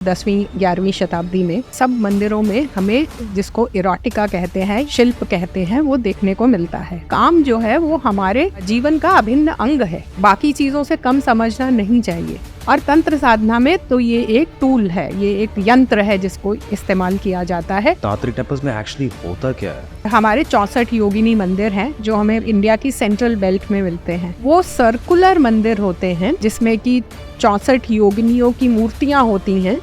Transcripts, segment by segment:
10वीं 11वीं शताब्दी में सब मंदिरों में हमें जिसको इरोटिका कहते हैं, शिल्प कहते हैं, वो देखने को मिलता है। काम जो है वो हमारे जीवन का अभिन्न अंग है, बाकी चीजों से कम समझना नहीं चाहिए। और तंत्र साधना में तो ये एक टूल है, ये एक यंत्र है जिसको इस्तेमाल किया जाता है। तांत्रिक टेम्पल्स में एक्चुअली होता क्या है? हमारे 64 योगिनी मंदिर हैं जो हमें इंडिया की सेंट्रल बेल्ट में मिलते हैं। वो सर्कुलर मंदिर होते हैं जिसमें कि 64 योगिनियों की मूर्तियां होती हैं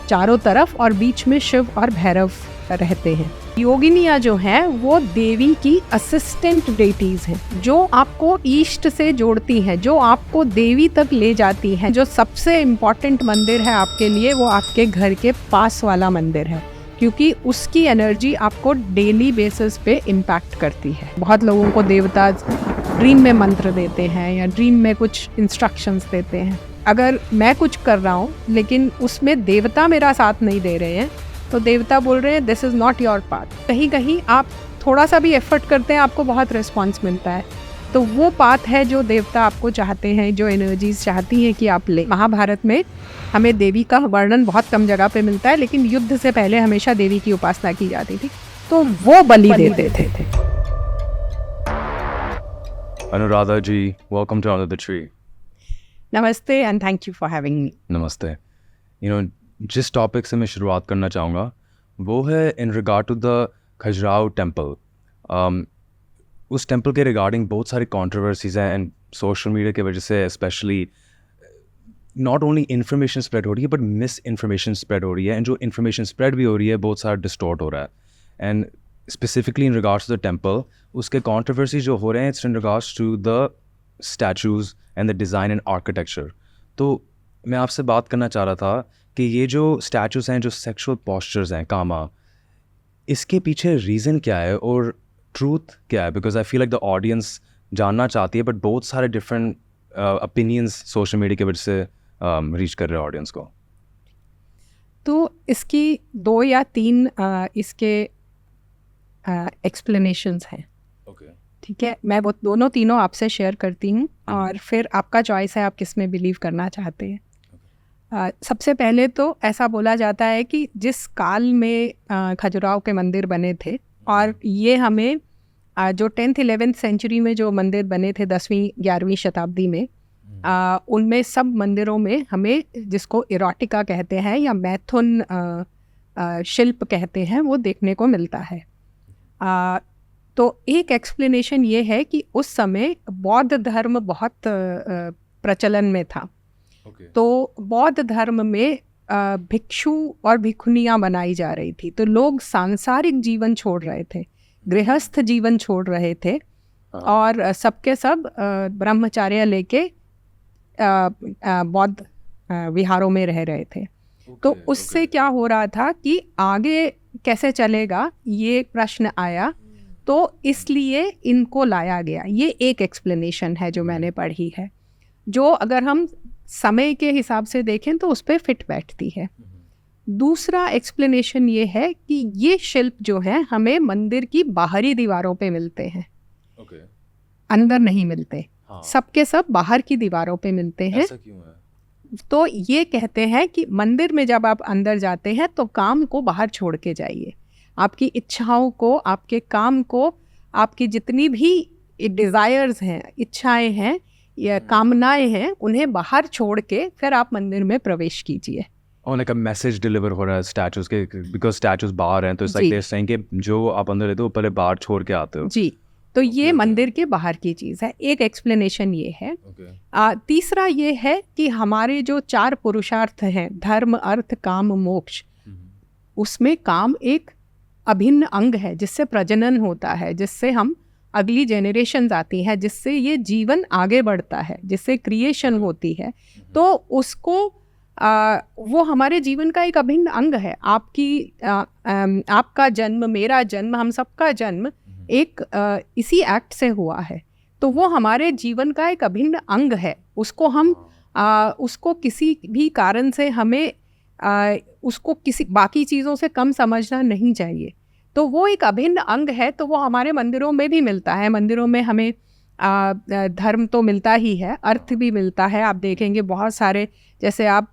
चारों तरफ, और बीच में शिव और भैरव रहते हैं। योगिनियाँ जो हैं वो देवी की असिस्टेंट डेटीज हैं, जो आपको ईष्ट से जोड़ती हैं, जो आपको देवी तक ले जाती हैं। जो सबसे इम्पोर्टेंट मंदिर है आपके लिए वो आपके घर के पास वाला मंदिर है, क्योंकि उसकी एनर्जी आपको डेली बेसिस पे इम्पैक्ट करती है। बहुत लोगों को देवता ड्रीम में मंत्र देते हैं या ड्रीम में कुछ इंस्ट्रक्शंस देते हैं। अगर मैं कुछ कर रहा हूँ लेकिन उसमें देवता मेरा साथ नहीं दे रहे हैं, तो देवता बोल रहे हैं this is not your path. कहीं कहीं आप थोड़ा सा भी एफर्ट करते हैं, आपको बहुत रिस्पॉन्स मिलता है। तो वो पाथ है जो देवता आपको चाहते हैं, जो एनर्जीज चाहती हैं कि आप ले। महाभारत में हमें देवी का वर्णन बहुत कम जगह पे मिलता है, लेकिन युद्ध से पहले हमेशा देवी की उपासना की जाती थी, तो वो बलि देते थे। Anuradha ji, welcome to under the tree. नमस्ते and thank you for having me. नमस्ते। जिस टॉपिक से मैं शुरुआत करना चाहूँगा वो है in regard to the Khajuraho temple. उस टेम्पल के रिगार्डिंग बहुत सारी कंट्रोवर्सीज हैं, एंड सोशल मीडिया की वजह से specially not only information spread हो रही है बट मिस इन्फॉर्मेशन स्प्रेड हो रही है, एंड जो इन्फॉर्मेशन स्प्रेड भी हो रही है बहुत सारा डिस्टॉर्ट हो रहा है। And specifically in regards to the temple, उसके कंट्रोवर्सी जो हो रहे हैं it's in regards to the statues and the design and architecture. तो मैं आपसे बात करना चाह रहा था कि ये जो स्टैचूज़ हैं, जो सेक्सुअल पोस्चर्स हैं, कामा, इसके पीछे रीज़न क्या है और ट्रूथ क्या है? Because I feel like the audience जानना चाहती है, बट बहुत सारे डिफरेंट ओपिनियंस सोशल मीडिया की वजह से रीच कर रहे हैं ऑडियंस को। तो इसकी 2 या 3 इसके एक्सप्लेनेशंस हैं। ठीक है, मैं वो दोनों तीनों आपसे शेयर करती हूँ और फिर आपका चॉइस है आप किस में बिलीव करना चाहते हैं। सबसे पहले तो ऐसा बोला जाता है कि जिस काल में खजुराहो के मंदिर बने थे, और ये हमें जो 10th 11th सेंचुरी में जो मंदिर बने थे 10वीं 11वीं शताब्दी में, उनमें सब मंदिरों में हमें जिसको इरोटिका कहते हैं या मैथुन शिल्प कहते हैं वो देखने को मिलता है। तो एक एक्सप्लेनेशन ये है कि उस समय बौद्ध धर्म बहुत प्रचलन में था। तो बौद्ध धर्म में भिक्षु और भिक्षुनियाँ बनाई जा रही थी, तो लोग सांसारिक जीवन छोड़ रहे थे, गृहस्थ जीवन छोड़ रहे थे, और सबके सब ब्रह्मचर्य लेके बौद्ध विहारों में रह रहे थे। तो उससे क्या हो रहा था कि आगे कैसे चलेगा ये प्रश्न आया, तो इसलिए इनको लाया गया। ये एक एक्सप्लेनेशन है जो मैंने पढ़ी है, जो अगर हम समय के हिसाब से देखें तो उस पर फिट बैठती है। दूसरा एक्सप्लेनेशन ये है कि ये शिल्प जो है हमें मंदिर की बाहरी दीवारों पे मिलते हैं, अंदर नहीं मिलते। सबके सब बाहर की दीवारों पे मिलते हैं। ऐसा क्यों है? तो ये कहते हैं कि मंदिर में जब आप अंदर जाते हैं तो काम को बाहर छोड़ के जाइए, आपकी इच्छाओं को, आपके काम को, आपकी जितनी भी डिज़ायर्स हैं, इच्छाएं हैं या कामनाएं हैं, उन्हें बाहर छोड़ के फिर आप मंदिर में प्रवेश कीजिए। और लाइक मैसेज डिलीवर हो रहा है स्टैचूज के, बिकॉज स्टैचूज बाहर हैं, तो it's like they are saying कि जो आप अंदर लेते हो पहले बाहर छोड़ के आते हो। जी, तो ये मंदिर के बाहर की चीज़ है। एक एक्सप्लेनेशन ये है। तीसरा ये है कि हमारे जो 4 पुरुषार्थ हैं, धर्म, अर्थ, काम, मोक्ष, उसमें काम एक अभिन्न अंग है जिससे प्रजनन होता है, जिससे हम अगली जनरेशन्स आती हैं, जिससे ये जीवन आगे बढ़ता है, जिससे क्रिएशन होती है। तो उसको वो हमारे जीवन का एक अभिन्न अंग है। आपका जन्म, मेरा जन्म, हम सबका जन्म एक इसी एक्ट से हुआ है, तो वो हमारे जीवन का एक अभिन्न अंग है। उसको हम उसको किसी भी कारण से हमें उसको किसी बाकी चीज़ों से कम समझना नहीं चाहिए। तो वो एक अभिन्न अंग है, तो वो हमारे मंदिरों में भी मिलता है। मंदिरों में हमें धर्म तो मिलता ही है, अर्थ भी मिलता है। आप देखेंगे बहुत सारे, जैसे आप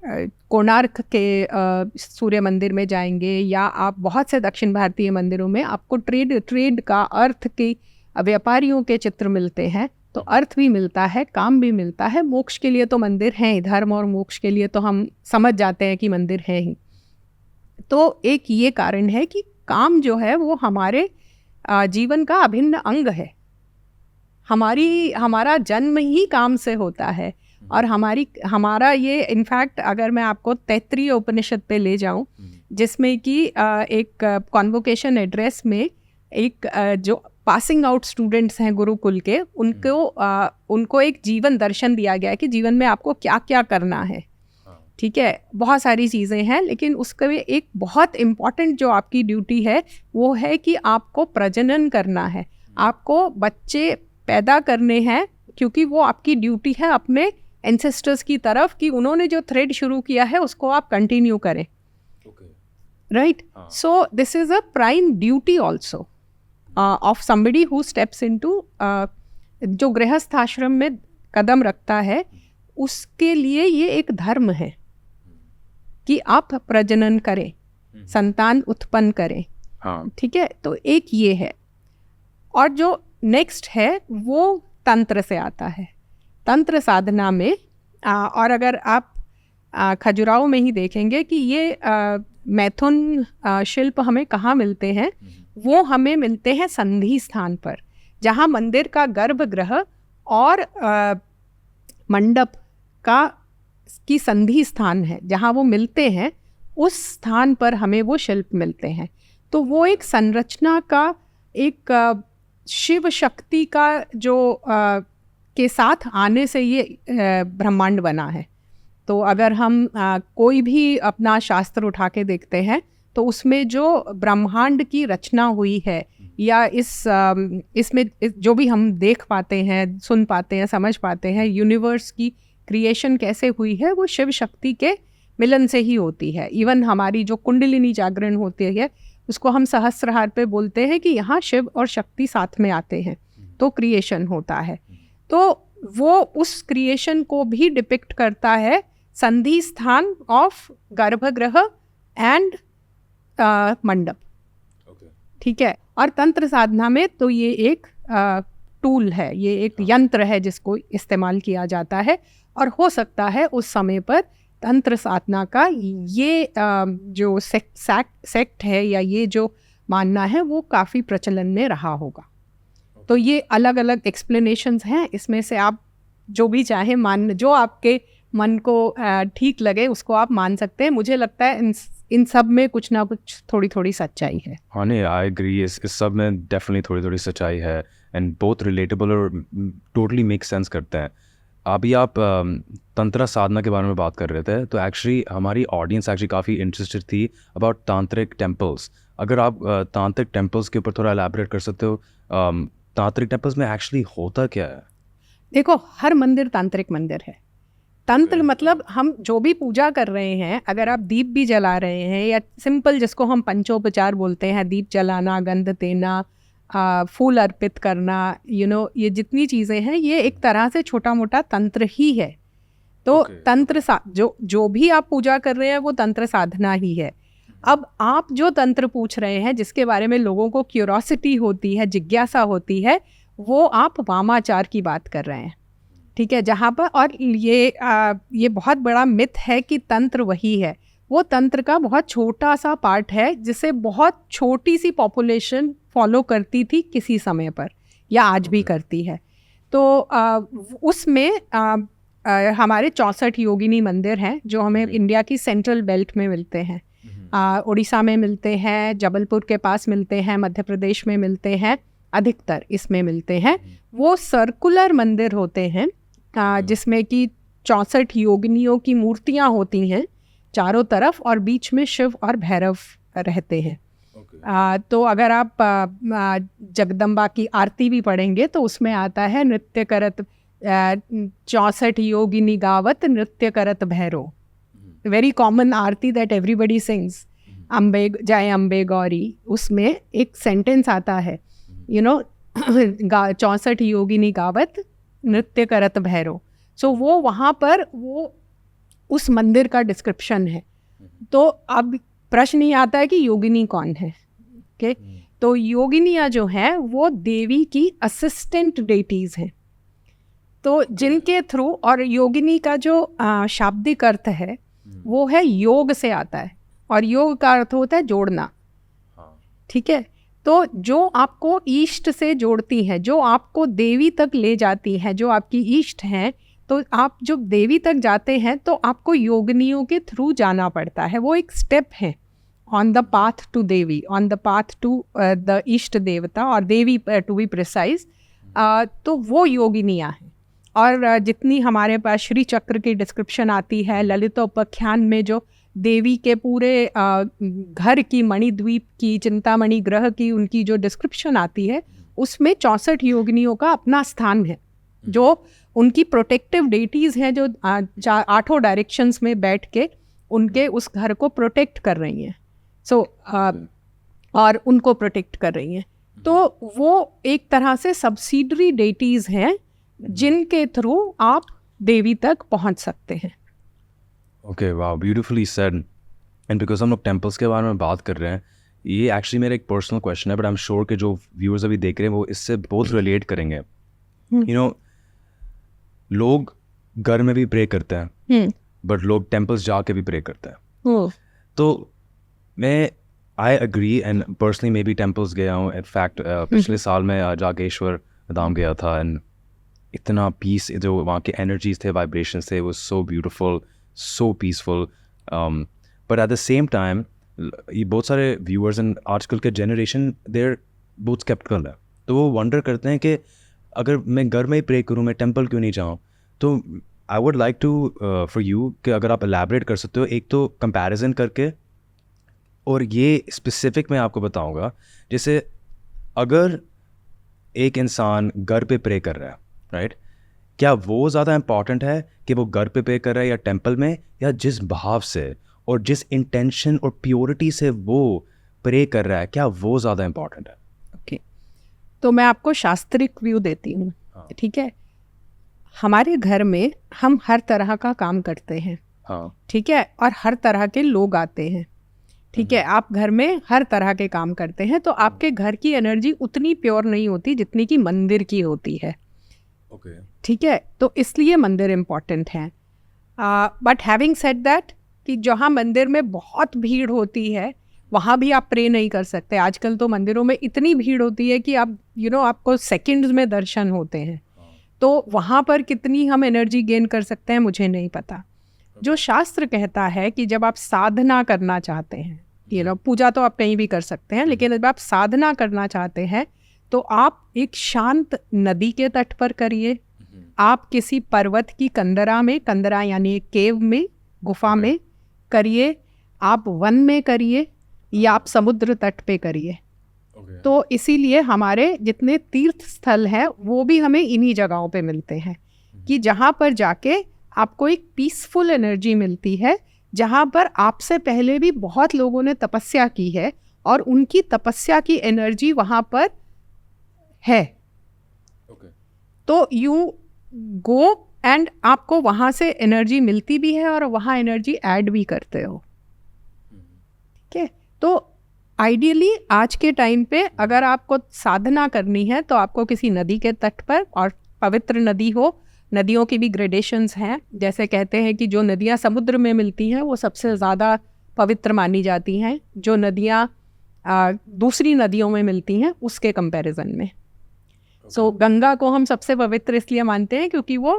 कोणार्क के सूर्य मंदिर में जाएंगे या आप बहुत से दक्षिण भारतीय मंदिरों में आपको ट्रेड का, अर्थ के, व्यापारियों के चित्र मिलते हैं। तो अर्थ भी मिलता है, काम भी मिलता है। मोक्ष के लिए तो मंदिर हैं ही, धर्म और मोक्ष के लिए तो हम समझ जाते हैं कि मंदिर है ही। तो एक ये कारण है कि काम जो है वो हमारे जीवन का अभिन्न अंग है। हमारा जन्म ही काम से होता है। और हमारा ये इनफैक्ट अगर मैं आपको तैत्तिरीय उपनिषद पे ले जाऊं, जिसमें कि एक कॉन्वोकेशन एड्रेस में एक जो पासिंग आउट स्टूडेंट्स हैं गुरुकुल के, उनको एक जीवन दर्शन दिया गया है कि जीवन में आपको क्या क्या करना है। ठीक है, बहुत सारी चीज़ें हैं, लेकिन उसके में एक बहुत इम्पॉर्टेंट जो आपकी ड्यूटी है वो है कि आपको प्रजनन करना है, आपको बच्चे पैदा करने हैं, क्योंकि वो आपकी ड्यूटी है अपने एंसेस्टर्स की तरफ कि उन्होंने जो थ्रेड शुरू किया है उसको आप कंटिन्यू करें। Right, so this is a prime duty also of somebody who steps into, जो गृहस्थ आश्रम में कदम रखता है उसके लिए ये एक धर्म है कि आप प्रजनन करें, संतान उत्पन्न करें। ठीक है, तो एक ये है। और जो नेक्स्ट है वो तंत्र से आता है। तंत्र साधना में और अगर आप खजुराहो में ही देखेंगे कि ये मैथुन शिल्प हमें कहाँ मिलते हैं, वो हमें मिलते हैं संधि स्थान पर, जहाँ मंदिर का गर्भगृह और मंडप की संधि स्थान है, जहाँ वो मिलते हैं, उस स्थान पर हमें वो शिल्प मिलते हैं। तो वो एक संरचना का, एक शिव शक्ति का जो के साथ आने से ये ब्रह्मांड बना है। तो अगर हम कोई भी अपना शास्त्र उठा के देखते हैं तो उसमें जो ब्रह्मांड की रचना हुई है या इसमें जो भी हम देख पाते हैं, सुन पाते हैं, समझ पाते हैं, यूनिवर्स की क्रिएशन कैसे हुई है, वो शिव शक्ति के मिलन से ही होती है। इवन हमारी जो कुंडलिनी जागरण होती है उसको हम सहस्त्रहार पे बोलते हैं कि यहाँ शिव और शक्ति साथ में आते हैं तो क्रिएशन होता है। तो वो उस क्रिएशन को भी डिपिक्ट करता है संधि स्थान ऑफ गर्भगृह एंड मंडप। ठीक है, और तंत्र साधना में तो ये एक टूल है, ये एक यंत्र है जिसको इस्तेमाल किया जाता है। और हो सकता है उस समय पर तंत्र साधना का ये जो सेक्ट है या ये जो मानना है वो काफ़ी प्रचलन में रहा होगा। तो ये अलग अलग एक्सप्लेनेशंस हैं, इसमें से आप जो भी चाहे मान, जो आपके मन को ठीक लगे उसको आप मान सकते हैं। मुझे लगता है इन सब में कुछ ना कुछ थोड़ी थोड़ी सच्चाई है। हाँ, नहीं, आई एग्री, इस सब में डेफिनेटली थोड़ी थोड़ी सच्चाई है एंड बहुत रिलेटेबल और टोटली मेक सेंस करते हैं। अभी आप तंत्र साधना के बारे में बात कर रहे थे, तो एक्चुअली हमारी ऑडियंस एक्चुअली काफ़ी इंटरेस्टेड थी अबाउट तांत्रिक टेम्पल्स। अगर आप तांत्रिक टेम्पल्स के ऊपर थोड़ा एलैबोरेट कर सकते हो, तांत्रिक टेम्पल्स में एक्चुअली होता क्या है? देखो, हर मंदिर तांत्रिक मंदिर है। तंत्र मतलब हम जो भी पूजा कर रहे हैं, अगर आप दीप भी जला रहे हैं या सिंपल जिसको हम पंचोपचार बोलते हैं, दीप जलाना, गंध देना, फूल अर्पित करना, ये जितनी चीज़ें हैं ये एक तरह से छोटा मोटा तंत्र ही है। तो तंत्र जो भी आप पूजा कर रहे हैं वो तंत्र साधना ही है। अब आप जो तंत्र पूछ रहे हैं, जिसके बारे में लोगों को क्यूरोसिटी होती है, जिज्ञासा होती है, वो आप वामाचार की बात कर रहे हैं। ठीक है, जहाँ पर, और ये बहुत बड़ा मिथ है कि तंत्र वही है। वो तंत्र का बहुत छोटा सा पार्ट है जिसे बहुत छोटी सी पॉपुलेशन फॉलो करती थी किसी समय पर, या आज भी करती है। तो उसमें हमारे 64 योगिनी मंदिर हैं जो हमें इंडिया की सेंट्रल बेल्ट में मिलते हैं। उड़ीसा में मिलते हैं, जबलपुर के पास मिलते हैं, मध्य प्रदेश में मिलते हैं, अधिकतर इसमें मिलते हैं। वो सर्कुलर मंदिर होते हैं जिसमें कि 64 योगिनियों की मूर्तियाँ होती हैं चारों तरफ, और बीच में शिव और भैरव रहते हैं। तो अगर आप जगदम्बा की आरती भी पढ़ेंगे तो उसमें आता है नृत्य करत 64 योगिनी गावत नृत्य करत Bhairo, very common Aarti that everybody sings, Ambe जय अम्बे गौरी। उसमें एक सेंटेंस आता है 64 योगिनी गावत नृत्य करत भैरो। सो वो वहाँ पर वो उस मंदिर का डिस्क्रिप्शन है। तो अब प्रश्न ये आता है कि योगिनी कौन है। ओके, तो योगिनियाँ जो है वो देवी की असिस्टेंट डेटीज हैं, तो जिनके थ्रू, और योगिनी का जो शाब्दिक अर्थ है वो है योग से आता है, और योग का अर्थ होता है जोड़ना। ठीक है, तो जो आपको ईष्ट से जोड़ती हैं, जो आपको देवी तक ले जाती हैं, जो आपकी ईष्ट हैं, तो आप जब देवी तक जाते हैं तो आपको योगिनियों के थ्रू जाना पड़ता है। वो एक स्टेप है on the path to Devi, on the path to the isht devta और देवी टू बी प्रिसाइज। तो वो योगिनियाँ हैं। और जितनी हमारे पास श्री चक्र की डिस्क्रिप्शन आती है, ललितोपाख्यान में जो देवी के पूरे घर की, मणिद्वीप की, चिंतामणि ग्रह की उनकी जो डिस्क्रिप्शन आती है, उसमें 64 योगिनियों का अपना स्थान है, जो उनकी प्रोटेक्टिव डेटीज़ हैं, जो 8 डायरेक्शंस में बैठ के उनके उस घर को प्रोटेक्ट कर रही हैं। और उनको प्रोटेक्ट कर रही हैं। तो वो एक तरह से सब्सिडरी डेटीज़ हैं जिनके थ्रू आप देवी तक पहुंच सकते हैं। ओके, वाह, ब्यूटीफुली सेड। एंड बिकॉज हम लोग टेम्पल्स के बारे में बात कर रहे हैं, ये एक्चुअली मेरा एक पर्सनल क्वेश्चन है, बट आई एम श्योर कि जो व्यूअर्स अभी देख रहे हैं वो इससे बहुत रिलेट करेंगे। यू नो, लोग घर में भी प्रे करते हैं, बट लोग टेम्पल्स जाके भी प्रे करते हैं। तो मैं आई एग्री, एंड पर्सनली मैं भी टेम्पल्स गया हूँ। इनफैक्ट पिछले साल मैं जागेश्वर धाम गया था, एंड इतना पीस, जो वहाँ के एनर्जीज थे, वाइब्रेशंस थे, वो so beautiful, so peaceful. But at the same time ये बहुत सारे व्यूअर्स एंड आजकल के जनरेशन देर बहुत स्केप्टिकल है, तो वो वंडर करते हैं कि अगर मैं घर में ही प्रे करूँ, मैं टेम्पल क्यों नहीं जाऊँ। तो I would like to for you कि अगर आप एलैबोरेट कर सकते हो, एक तो कंपैरिजन करके, और ये स्पेसिफिक मैं आपको बताऊंगा, जैसे अगर एक इंसान घर पे प्रे कर रहा है, राइट, क्या वो ज़्यादा इम्पॉर्टेंट है कि वो घर पे प्रे कर रहा है या टेम्पल में, या जिस भाव से और जिस इंटेंशन और प्योरिटी से वो प्रे कर रहा है, क्या वो ज़्यादा इम्पॉर्टेंट है? ओके, तो मैं आपको शास्त्रिक व्यू देती हूँ। ठीक है, हमारे घर में हम हर तरह का काम करते हैं। हाँ, ठीक है, और हर तरह के लोग आते हैं। ठीक है, आप घर में हर तरह के काम करते हैं, तो आपके घर की एनर्जी उतनी प्योर नहीं होती जितनी कि मंदिर की होती है। ओके, ठीक है, तो इसलिए मंदिर इम्पॉर्टेंट है। बट हैविंग सेड दैट, कि जहाँ मंदिर में बहुत भीड़ होती है वहाँ भी आप प्रे नहीं कर सकते। आजकल तो मंदिरों में इतनी भीड़ होती है कि आप आपको सेकंड्स में दर्शन होते हैं, तो वहाँ पर कितनी हम एनर्जी गेन कर सकते हैं मुझे नहीं पता। जो शास्त्र कहता है कि जब आप साधना करना चाहते हैं, पूजा तो आप कहीं भी कर सकते हैं, लेकिन जब आप साधना करना चाहते हैं तो आप एक शांत नदी के तट पर करिए, आप किसी पर्वत की कंदरा में, कंदरा यानी एक केव में, गुफा में करिए, आप वन में करिए, या आप समुद्र तट पे करिए। तो इसीलिए हमारे जितने तीर्थ स्थल हैं वो भी हमें इन्हीं जगहों पे मिलते हैं, कि जहाँ पर जाके आपको एक पीसफुल एनर्जी मिलती है, जहाँ पर आपसे पहले भी बहुत लोगों ने तपस्या की है और उनकी तपस्या की एनर्जी वहाँ पर है। तो यू गो एंड आपको वहाँ से एनर्जी मिलती भी है और वहाँ एनर्जी ऐड भी करते हो। ठीक है, तो आइडियली आज के टाइम पे अगर आपको साधना करनी है तो आपको किसी नदी के तट पर, और पवित्र नदी हो, नदियों की भी ग्रेडेशंस हैं। जैसे कहते हैं कि जो नदियाँ समुद्र में मिलती हैं वो सबसे ज़्यादा पवित्र मानी जाती हैं, जो नदियाँ दूसरी नदियों में मिलती हैं उसके कंपैरिजन में। सो गंगा को हम सबसे पवित्र इसलिए मानते हैं क्योंकि वो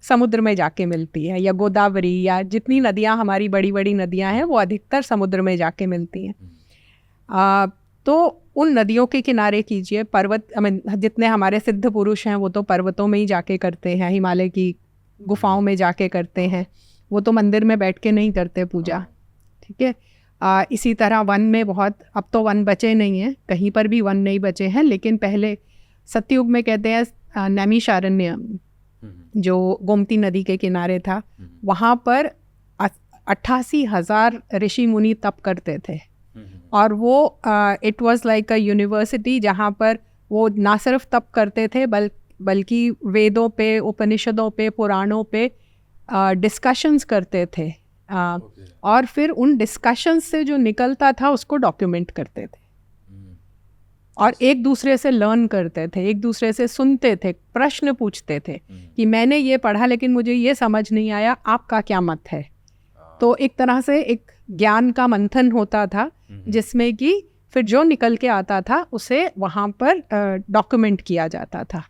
समुद्र में जाके मिलती है, या गोदावरी, या जितनी नदियाँ हमारी बड़ी बड़ी नदियाँ हैं वो अधिकतर समुद्र में जाके मिलती हैं। तो उन नदियों के किनारे कीजिए। पर्वत, जितने हमारे सिद्ध पुरुष हैं वो तो पर्वतों में ही जाके करते हैं, हिमालय की गुफाओं में जाके करते हैं, वो तो मंदिर में बैठ के नहीं करते पूजा। ठीक है, इसी तरह वन में बहुत, अब तो वन बचे नहीं हैं, कहीं पर भी वन नहीं बचे हैं, लेकिन पहले सतयुग में कहते हैं नैमिषारण्य, जो गोमती नदी के किनारे था, वहाँ पर 88,000 ऋषि मुनि तप करते थे, और वो it was like a university, जहाँ पर वो ना सिर्फ तप करते थे बल्कि वेदों पे, उपनिषदों पे, पुराणों पे डिस्कशंस करते थे और फिर उन डिस्कशंस से जो निकलता था उसको डॉक्यूमेंट करते थे और एक दूसरे से लर्न करते थे, एक दूसरे से सुनते थे, प्रश्न पूछते थे कि मैंने ये पढ़ा लेकिन मुझे ये समझ नहीं आया, आपका क्या मत है। तो एक तरह से एक ज्ञान का मंथन होता था जिसमें कि फिर जो निकल के आता था उसे वहाँ पर डॉक्यूमेंट किया जाता था।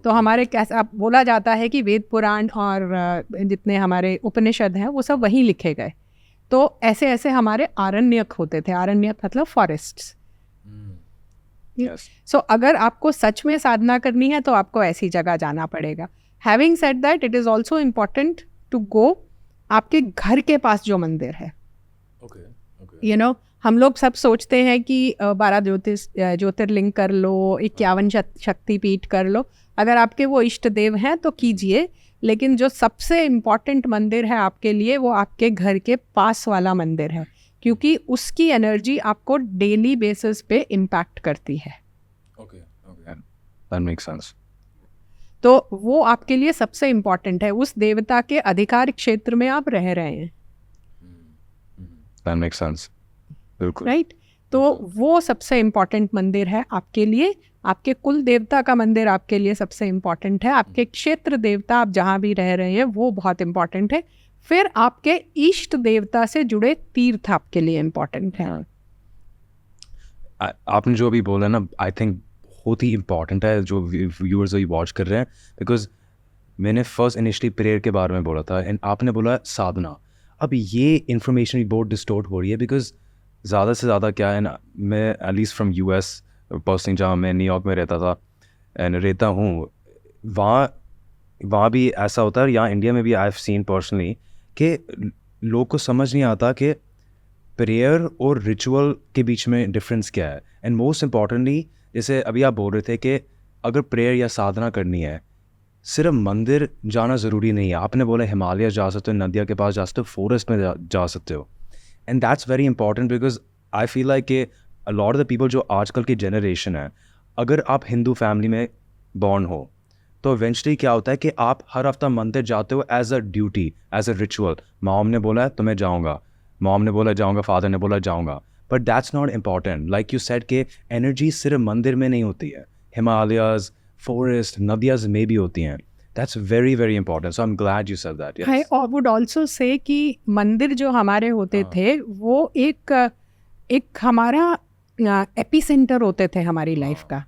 तो हमारे कैसा बोला जाता है कि वेद पुराण और जितने हमारे उपनिषद हैं वो सब वहीं लिखे गए। तो ऐसे ऐसे हमारे आरण्यक होते थे, आरण्यक मतलब फॉरेस्ट्स। सो अगर आपको सच में साधना करनी है तो आपको ऐसी जगह जाना पड़ेगा। Having said that, it is also important to go आपके घर के पास जो मंदिर है। यू नो, हम लोग सब सोचते हैं कि 12 ज्योतिर्लिंग कर लो, 51 शक्तिपीठ कर लो। अगर आपके वो इष्ट देव हैं तो कीजिए, लेकिन जो सबसे इम्पॉर्टेंट मंदिर है आपके लिए वो आपके घर के पास वाला मंदिर है, क्योंकि उसकी एनर्जी आपको डेली बेसिस पे इम्पैक्ट करती है। Okay, that makes sense. तो वो आपके लिए सबसे इम्पॉर्टेंट है, उस देवता के अधिकार क्षेत्र में आप रह रहे हैं। दैट मेक्स सेंस, बिल्कुल राइट। तो वो सबसे इम्पॉर्टेंट मंदिर है आपके लिए। आपके कुल देवता का मंदिर आपके लिए सबसे इम्पॉर्टेंट है। आपके क्षेत्र देवता, आप जहाँ भी रह रहे हैं, वो बहुत इम्पॉर्टेंट है। फिर आपके इष्ट देवता से जुड़े तीर्थ आपके लिए इम्पॉर्टेंट हैं। आपने जो अभी बोला ना, आई थिंक बहुत ही इम्पॉर्टेंट है जो व्यूअर्स अभी वॉच कर रहे हैं, बिकॉज मैंने फर्स्ट इनिशियली प्रेयर के बारे में बोला था एंड आपने बोला साधना। अब ये इन्फॉर्मेशन बहुत डिस्टोर्ट हो रही है, बिकॉज ज़्यादा से ज़्यादा क्या है ना, मैं एटलीस्ट फ्रॉम US पर्सनली, जहाँ मैं न्यूयॉर्क में रहता था एंड रहता हूँ, वहाँ भी ऐसा होता है, यहाँ इंडिया में भी आई हैव सीन पर्सनली कि लोग को समझ नहीं आता कि प्रेयर और रिचुअल के बीच में डिफरेंस क्या है। एंड मोस्ट इम्पॉर्टेंटली, जैसे अभी आप बोल रहे थे कि अगर प्रेयर या साधना करनी है सिर्फ मंदिर जाना ज़रूरी नहीं है। आपने बोला हिमालय जा सकते हो, नदिया के पास जा सकते हो, फॉरेस्ट में जा सकते हो। And that's very important because I feel like कि a lot of the people जो आजकल की जनरेशन है, अगर आप हिंदू फैमिली में बॉर्न हो तो इवेंचुअली क्या होता है कि आप हर हफ्ता मंदिर जाते हो as a duty, as a ritual. Mom ने बोला है तो मैं जाऊँगा, मॉम ने बोला जाऊँगा, फादर ने बोला जाऊँगा, but that's not important. Like you said कि एनर्जी सिर्फ मंदिर में नहीं होती है, हिमालयाज, फॉरेस्ट, नदियाज में भी होती हैं। That's very, very important. So I'm glad you said that. Yes. I would also say कि मंदिर जो हमारे होते थे वो एक हमारा एपिसेंटर होते थे हमारी लाइफ का।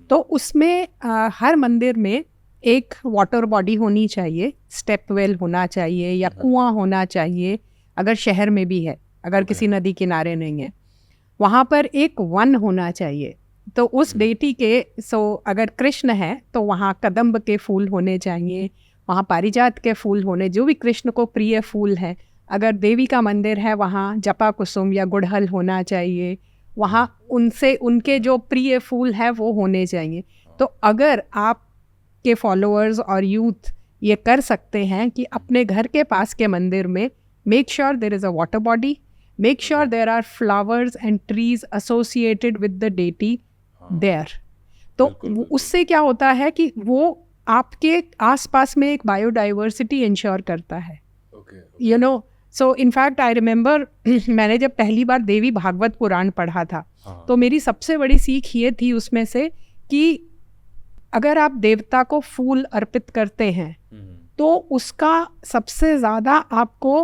तो उसमें हर मंदिर में एक वाटर बॉडी होनी चाहिए, स्टेप वेल होना चाहिए या कुआं होना चाहिए, अगर शहर में भी है, अगर किसी नदी किनारे नहीं है, वहाँ पर एक वन होना चाहिए। तो उस डेटी के अगर कृष्ण है तो वहाँ कदम्ब के फूल होने चाहिए, वहाँ पारिजात के फूल होने, जो भी कृष्ण को प्रिय फूल है। अगर देवी का मंदिर है वहाँ जपा कुसुम या गुड़हल होना चाहिए, वहाँ उनके जो प्रिय फूल है वो होने चाहिए। तो अगर आपके फॉलोअर्स और यूथ ये कर सकते हैं कि अपने घर के पास के मंदिर में make sure there is a water body, make sure there are flowers and trees associated with the deity there, तो उससे क्या होता है कि वो आपके आसपास में एक बायोडाइवर्सिटी इंश्योर करता है। You know, so in fact I remember मैंने जब पहली बार देवी भागवत पुराण पढ़ा था तो मेरी सबसे बड़ी सीख ये थी उसमें से कि अगर आप देवता को फूल अर्पित करते हैं तो उसका सबसे ज़्यादा आपको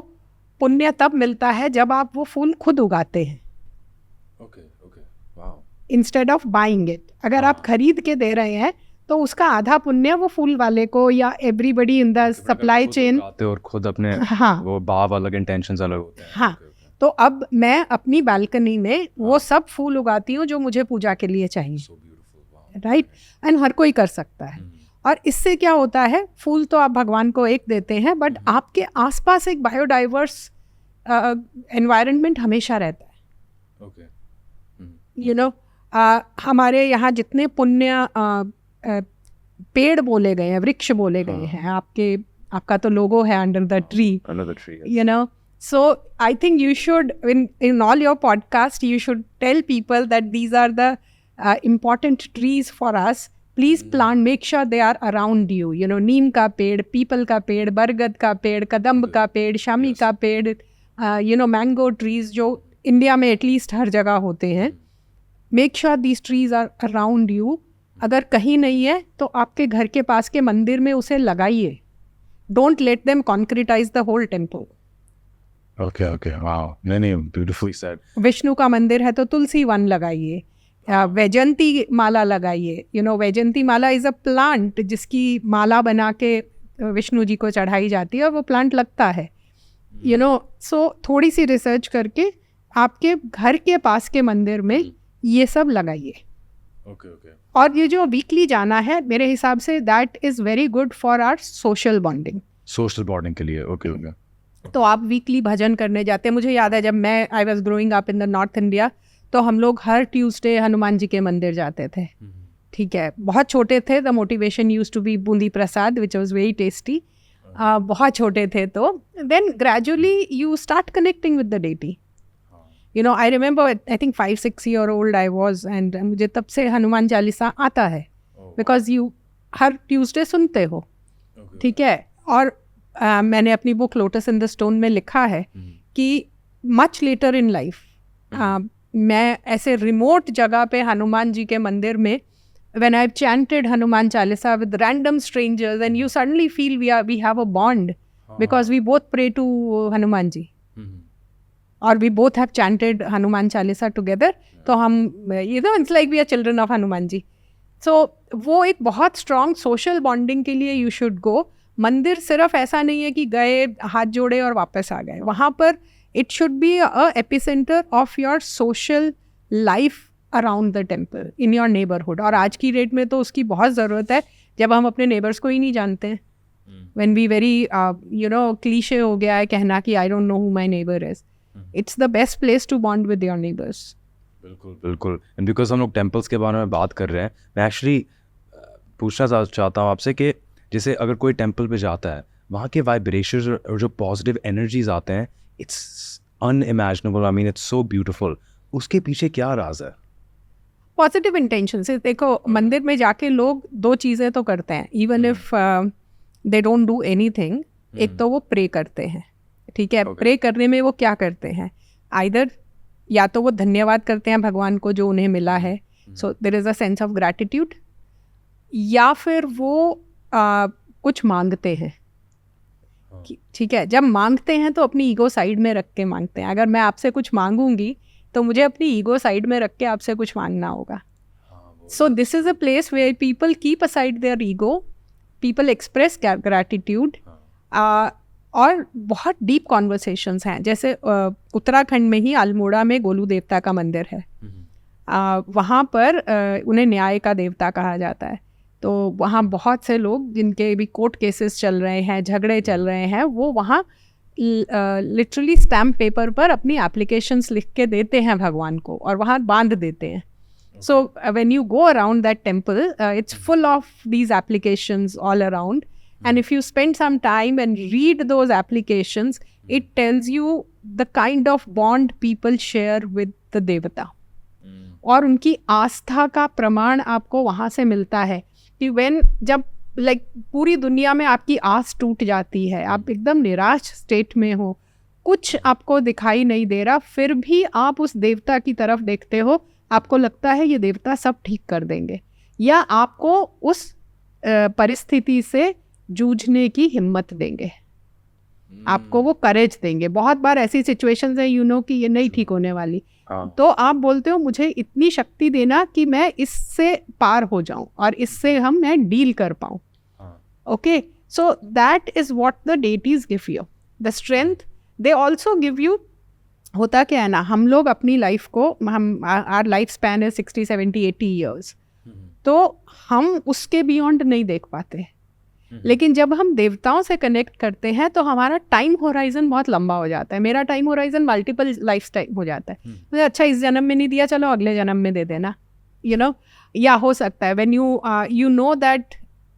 पुण्य तब मिलता है जब आप वो फूल खुद उगाते हैं, इंस्टेड ऑफ बाइंग इट। अगर आप खरीद के दे रहे हैं तो उसका आधा पुण्य वो फूल वाले को या everybody in the supply chain और खुद अपने वो भाव अलग, इंटेंशंस अलग होते हैं। हाँ, तो अब मैं अपनी बालकनी में वो सब फूल उगाती हूँ जो मुझे पूजा के लिए चाहिए, राइट। एंड हर कोई कर सकता है। और इससे क्या होता है, फूल तो आप भगवान को एक देते हैं, बट आपके आसपास एक बायोडाइवर्स एनवायरनमेंट हमेशा रहता है। यू नो, हमारे यहाँ जितने पुण्य पेड़ बोले गए हैं, वृक्ष बोले गए हैं, आपका तो लोगो है under the tree, you know. So I think you should, in all your podcast, you should tell people that these are the important trees for us. Please plant, make sure they are around you, you know, नीम का पेड़, people का पेड़, बरगद का पेड़, कदम्ब का पेड़, शामी का पेड़, यू नो, मैंगो ट्रीज जो इंडिया में एटलीस्ट हर जगह होते हैं. Make sure these trees are around you. अगर कहीं नहीं है तो आपके घर के पास के मंदिर में उसे लगाइए. Don't let them concretize the whole temple. Okay, wow, नहीं, ब्यूटीफुली सेड. विष्णु का मंदिर है तो तुलसी वन लगाइए, वैजंती माला लगाइए. यू नो, वैजंती माला इज़ अ प्लांट जिसकी माला बना के विष्णु जी को चढ़ाई जाती है और वो प्लांट लगता है. यू नो, सो थोड़ी सी रिसर्च करके आपके घर के पास के मंदिर में ये सब लगाइए. ओके. और ये जो वीकली जाना है, मेरे हिसाब से that is very good for our social bonding के लिए. ओके. तो आप वीकली भजन करने जाते हैं. मुझे याद है जब मैं I was growing up in the north India, तो हम लोग हर ट्यूसडे हनुमान जी के मंदिर जाते थे. ठीक है, बहुत छोटे थे. The motivation used to be boondi prasad which was very tasty. बहुत छोटे थे. तो then gradually you start connecting with the deity. You know, I remember I think 5-6 year old I was, and मुझे तब से हनुमान चालीसा आता है, बिकॉज यू हर ट्यूसडे सुनते हो. ठीक है. और मैंने अपनी book lotus in the stone में लिखा है कि मच लेटर इन लाइफ मैं ऐसे रिमोट जगह पे हनुमान जी के मंदिर में, when I've chanted Hanuman Chalisa with random strangers, and you suddenly feel we have a bond because we both pray to Hanuman ji. Or we both have chanted Hanuman Chalisa together. तो हम, you know, it's like we are children of Hanuman ji. So वो एक बहुत strong social bonding के लिए you should go. मंदिर सिर्फ ऐसा नहीं है कि गए, हाथ जोड़े और वापस आ गए. वहाँ पर it should be a epicenter of your social life around the temple in your neighborhood. और आज की डेट में तो उसकी बहुत ज़रूरत है जब हम अपने नेबर्स को ही नहीं जानते हैं. When we very you know, cliche हो गया है कहना कि I don't know who my neighbor is. It's the best place to bond with your neighbors. बिल्कुल. एंड बिकॉज हम लोग टेम्पल्स के बारे में बात कर रहे हैं, मैं एक्चुअली पूछना चाहता हूँ आपसे कि जैसे अगर कोई टेम्पल पे जाता है, वहाँ के वाइब्रेशंस और जो पॉजिटिव एनर्जीज आते हैं, it's unimaginable. I mean it's so beautiful. उसके पीछे क्या राज है? पॉजिटिव इंटेंशन से. देखो, मंदिर में जाके लोग दो चीज़ें तो करते हैं, even if they don't do anything. एक तो वो प्रे करते हैं. ठीक है. प्रे करने में वो क्या करते हैं? आइदर या तो वो धन्यवाद करते हैं भगवान को जो उन्हें मिला है, so there is a sense of gratitude, या फिर वो कुछ मांगते हैं. ठीक है. जब मांगते हैं तो अपनी ईगो साइड में रख के मांगते हैं. अगर मैं आपसे कुछ मांगूंगी तो मुझे अपनी ईगो साइड में रख के आपसे कुछ मांगना होगा. So this is a place where people keep aside their ego, people express gratitude. और बहुत डीप कॉन्वर्सेशंस हैं. जैसे उत्तराखंड में ही अल्मोड़ा में गोलू देवता का मंदिर है. वहाँ पर उन्हें न्याय का देवता कहा जाता है. तो वहाँ बहुत से लोग जिनके भी कोर्ट केसेस चल रहे हैं, झगड़े चल रहे हैं, वो वहाँ लिटरली स्टैम्प पेपर पर अपनी एप्लीकेशंस लिख के देते हैं भगवान को और वहाँ बांध देते हैं. So when you go around that temple, it's full of these applications all around. And if you spend some time and read those applications, it tells you the kind of bond people share with the devata. और उनकी आस्था का प्रमाण आपको वहाँ से मिलता है कि जब पूरी दुनिया में आपकी आस टूट जाती है, आप एकदम निराश स्टेट में हो, कुछ आपको दिखाई नहीं दे रहा, फिर भी आप उस देवता की तरफ देखते हो, आपको लगता है ये देवता सब ठीक कर देंगे, या आपको उस परिस्थिति से जूझने की हिम्मत देंगे, आपको वो करेज देंगे. बहुत बार ऐसी सिचुएशंस है यू नो कि ये नहीं ठीक होने वाली, तो आप बोलते हो मुझे इतनी शक्ति देना कि मैं इससे पार हो जाऊं और इससे मैं डील कर पाऊं. Okay, so that is what the deities give you, the strength. They also give you. होता क्या है ना, हम लोग अपनी लाइफ को, आवर लाइफ स्पैन है 60, 70, 80 years, तो हम उसके बियॉन्ड नहीं देख पाते. लेकिन जब हम देवताओं से कनेक्ट करते हैं तो हमारा टाइम होराइजन बहुत लंबा हो जाता है. मेरा time horizon multiple life time हो जाता है. मुझे अच्छा इस जन्म में नहीं दिया, चलो अगले जन्म में दे देना, यू नो. या हो सकता है when you know that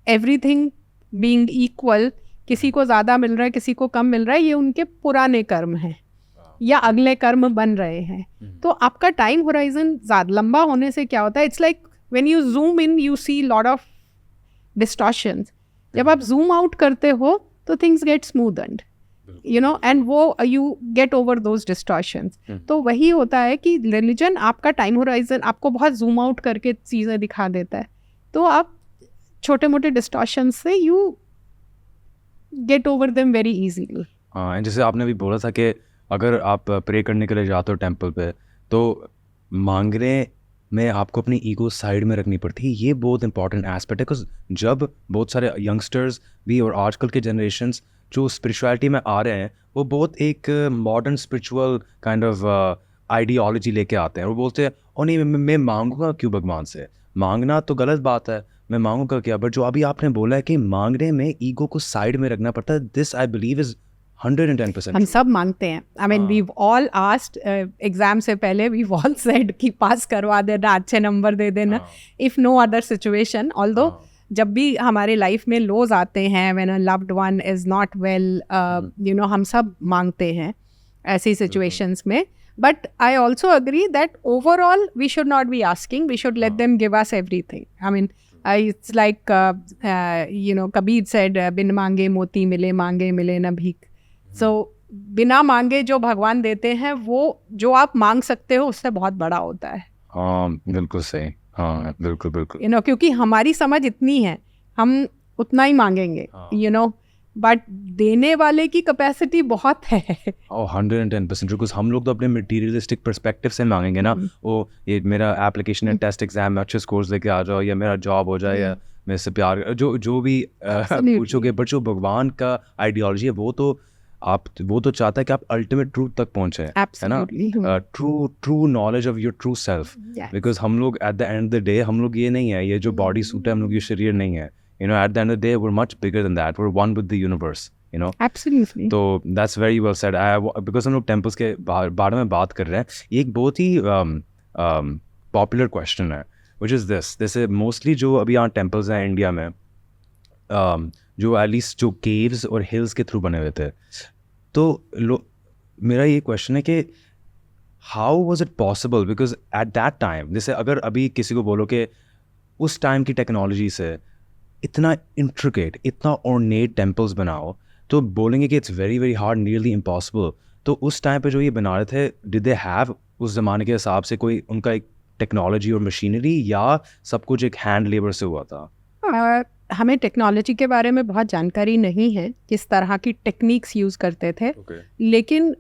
everything being equal, किसी को ज़्यादा मिल रहा है, किसी को कम मिल रहा है, ये उनके पुराने कर्म हैं या अगले कर्म बन रहे हैं. तो आपका टाइम होराइजन ज़्यादा लंबा होने से क्या होता है, it's like when you zoom in, you see lot of distortions, जब आप जूम आउट करते हो तो things get smoothened, you know, and वो you get over those distortions. तो वही होता है कि रिलीजन आपका टाइम होराइजन आपको बहुत जूम आउट करके चीज़ें दिखा देता है, तो आप छोटे मोटे डिस्टॉर्शंस से you get over them very easily. हाँ, एंड जैसे आपने भी बोला था कि अगर आप प्रे करने के लिए जाते हो टेंपल पे तो मांगने में आपको अपनी ईगो साइड में रखनी पड़ती है. ये बहुत इंपॉर्टेंट एस्पेक्ट है, बिकॉज जब बहुत सारे यंगस्टर्स भी और आजकल के जनरेशन्स जो स्पिरिचुअलिटी में आ रहे हैं वो बहुत एक modern spiritual kind of ideology लेके आते हैं और बोलते हैं ओ नहीं मैं मांगूंगा क्यों भगवान से, मांगना तो गलत बात है, मैं मांगूंगा क्या. बट जो अभी आपने बोला है कि मांगने में ईगो को साइड में रखना पड़ता है, दिस आई बिलीव इज 110%. हम सब मांगते हैं. I mean we all asked exam से पहले वी ऑल सेड कि पास करवा देना, अच्छे नंबर दे देना, if no other situation. Although जब भी हमारे लाइफ में लोज आते हैं, when a loved one is not well, you know, हम सब मांगते हैं ऐसी सिचुएशंस में. But I also agree that overall we should not be asking, we should let them give us everything. I mean it's like you know, Kabir said बिन मांगे मोती मिले, मांगे मिले न भीख. So बिना मांगे जो भगवान देते हैं वो जो आप मांग सकते हो उससे बहुत बड़ा होता है. हाँ बिल्कुल सही. हाँ बिल्कुल बिल्कुल. यू नो, क्योंकि हमारी समझ इतनी है, हम उतना ही मांगेंगे, यू नो, बट देने वाले की कैपेसिटी बहुत है. 110%. बिकॉज हम लोग तो अपने मटीरियलिस्टिक पर्सपेक्टिव से मांगेंगे ना, वो ये मेरा एप्लीकेशन है, टेस्ट एग्जाम में अच्छे स्कोर्स लेके आ जाओ, या मेरा जॉब हो जाए, या मेरे से प्यार, जो भी पूछोगे. बट जो भगवान का आइडियोलॉजी है वो तो चाहता है कि आप अल्टीमेट ट्रूथ तक पहुंचे, है ना, true knowledge of your true self. Because हम लोग at the end of the day हम लोग ये नहीं है, ये जो बॉडी सूट है हम लोग ये शरीर नहीं है. You know, at the end of the day, we're much bigger than that. We're one with the universe, you know. Absolutely. So that's very well said. Because हम लोग temples के बारे में बात कर रहे हैं, ये एक बहुत ही popular question है, which is this. जैसे mostly जो अभी यहाँ temples हैं इंडिया में, जो at least जो caves और hills के through बने हुए थे, तो मेरा ये question है कि how was it possible? Because at that time, जैसे अगर अभी किसी को बोलो कि उस time की technology से इतना इंट्रिकेट, इतना ऑर्नेट टेम्पल्स बनाओ, तो बोलेंगे कि it's very very hard, nearly impossible. तो उस टाइम पे जो ये बना रहे थे, डिड दे हैव उस ज़माने के हिसाब से कोई उनका एक टेक्नोलॉजी और मशीनरी, या सब कुछ एक हैंड लेबर से हुआ था? हमें टेक्नोलॉजी के बारे में बहुत जानकारी नहीं है, किस तरह की टेक्निक्स यूज़ करते थे. लेकिन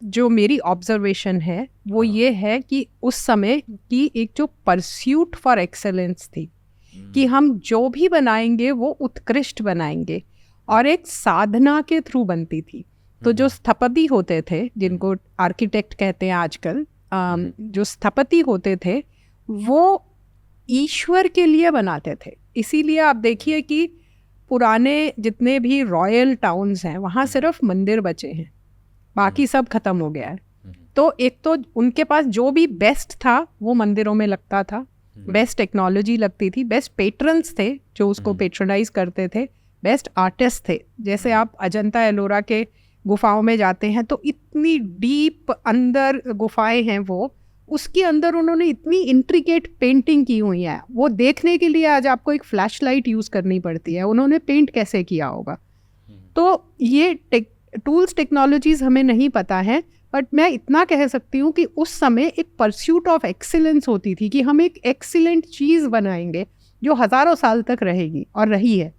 जो मेरी ऑब्जर्वेशन है वो ये है कि उस समय की एक जो परस्यूट फॉर एक्सेलेंस थी, कि हम जो भी बनाएंगे वो उत्कृष्ट बनाएंगे, और एक साधना के थ्रू बनती थी. तो जो स्थपति होते थे, जिनको आर्किटेक्ट कहते हैं आजकल, जो स्थपति होते थे वो ईश्वर के लिए बनाते थे. इसीलिए आप देखिए कि पुराने जितने भी रॉयल टाउन्स हैं वहाँ सिर्फ मंदिर बचे हैं, बाकी सब खत्म हो गया है. तो एक तो उनके पास जो भी बेस्ट था वो मंदिरों में लगता था, बेस्ट टेक्नोलॉजी लगती थी, बेस्ट पेट्रन्स थे जो उसको पेट्रोनाइज करते थे, बेस्ट आर्टिस्ट थे. जैसे आप अजंता एलोरा के गुफाओं में जाते हैं तो इतनी डीप अंदर गुफाएं हैं, वो उसके अंदर उन्होंने इतनी इंट्रिकेट पेंटिंग की हुई है, वो देखने के लिए आज आपको एक फ्लैश लाइट यूज़ करनी पड़ती है, उन्होंने पेंट कैसे किया होगा. तो ये टूल्स टेक्नोलॉजीज़ हमें नहीं पता है, बट मैं इतना कह सकती हूँ कि उस समय एक परस्यूट ऑफ एक्सीलेंस होती थी कि हम एक एक्सीलेंट चीज़ बनाएंगे जो हज़ारों साल तक रहेगी, और रही है.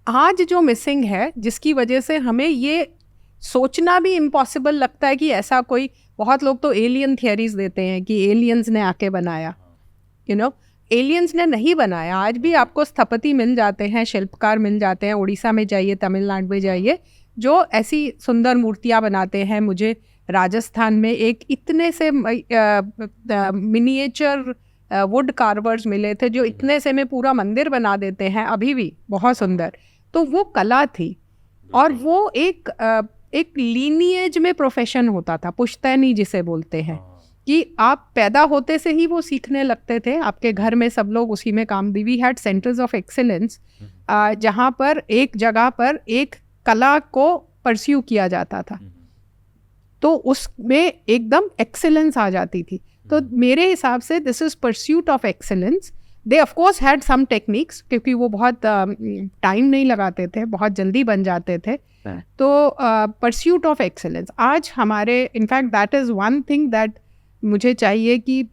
आज जो मिसिंग है, जिसकी वजह से हमें ये सोचना भी इम्पॉसिबल लगता है कि ऐसा कोई, बहुत लोग तो एलियन थियरीज देते हैं कि एलियंस ने आके बनाया. यू नो, एलियंस ने नहीं बनाया. आज भी आपको स्थपति मिल जाते हैं, शिल्पकार मिल जाते हैं, उड़ीसा में जाइए, तमिलनाडु में जाइए, जो ऐसी सुंदर मूर्तियाँ बनाते हैं. मुझे राजस्थान में एक इतने से मिनिएचर वुड कार्वर्स मिले थे जो इतने से में पूरा मंदिर बना देते हैं, अभी भी बहुत सुंदर. तो वो कला थी, और वो एक लीनिएज में प्रोफेशन होता था, पुश्तैनी जिसे बोलते हैं, कि आप पैदा होते से ही वो सीखने लगते थे. आपके घर में सब लोग उसी में काम दी. We had centres of excellence जहाँ पर एक जगह पर एक कला को परस्यू किया जाता था, तो उसमें एकदम एक्सेलेंस आ जाती थी. तो मेरे हिसाब से this is pursuit of excellence, they of course had some techniques, क्योंकि वो बहुत टाइम नहीं लगाते थे, बहुत जल्दी बन जाते थे. तो परस्यूट ऑफ एक्सेलेंस आज हमारे, in fact that is one thing that मुझे चाहिए कि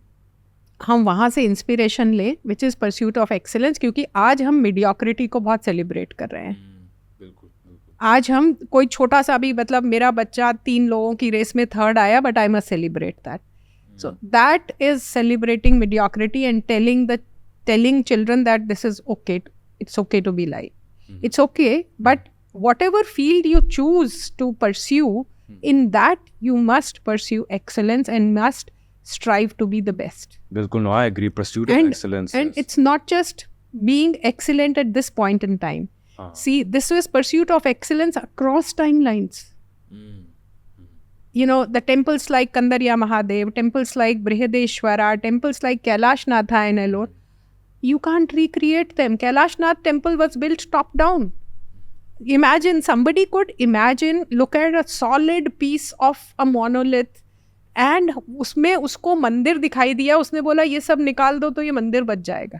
हम वहाँ से इंस्पिरेशन लें, which is pursuit of excellence, क्योंकि आज हम मीडियोक्रिटी को बहुत सेलिब्रेट कर रहे हैं. आज हम कोई छोटा सा भी, मतलब मेरा बच्चा 3 लोगों की रेस में 3rd आया, but I must celebrate that. So that is celebrating mediocrity and telling children that this is okay. It's okay to be light. It's okay, but whatever field you choose to pursue, in that you must pursue excellence and must strive to be the best. Bilkul, no, I agree. Pursuit of excellence. And it's not just being excellent at this point in time. See, this was pursuit of excellence across timelines. You know, the temples like Kandarya Mahadev, temples like Brihadeshwara, temples like Kailashnath and Ellore, you can't recreate them. Kailashnath temple was built top down. Imagine, somebody could imagine, look at a solid piece of a monolith and उसमें उसको मंदिर दिखाई दिया, उसने बोला ये सब निकाल दो तो ये मंदिर बच जाएगा.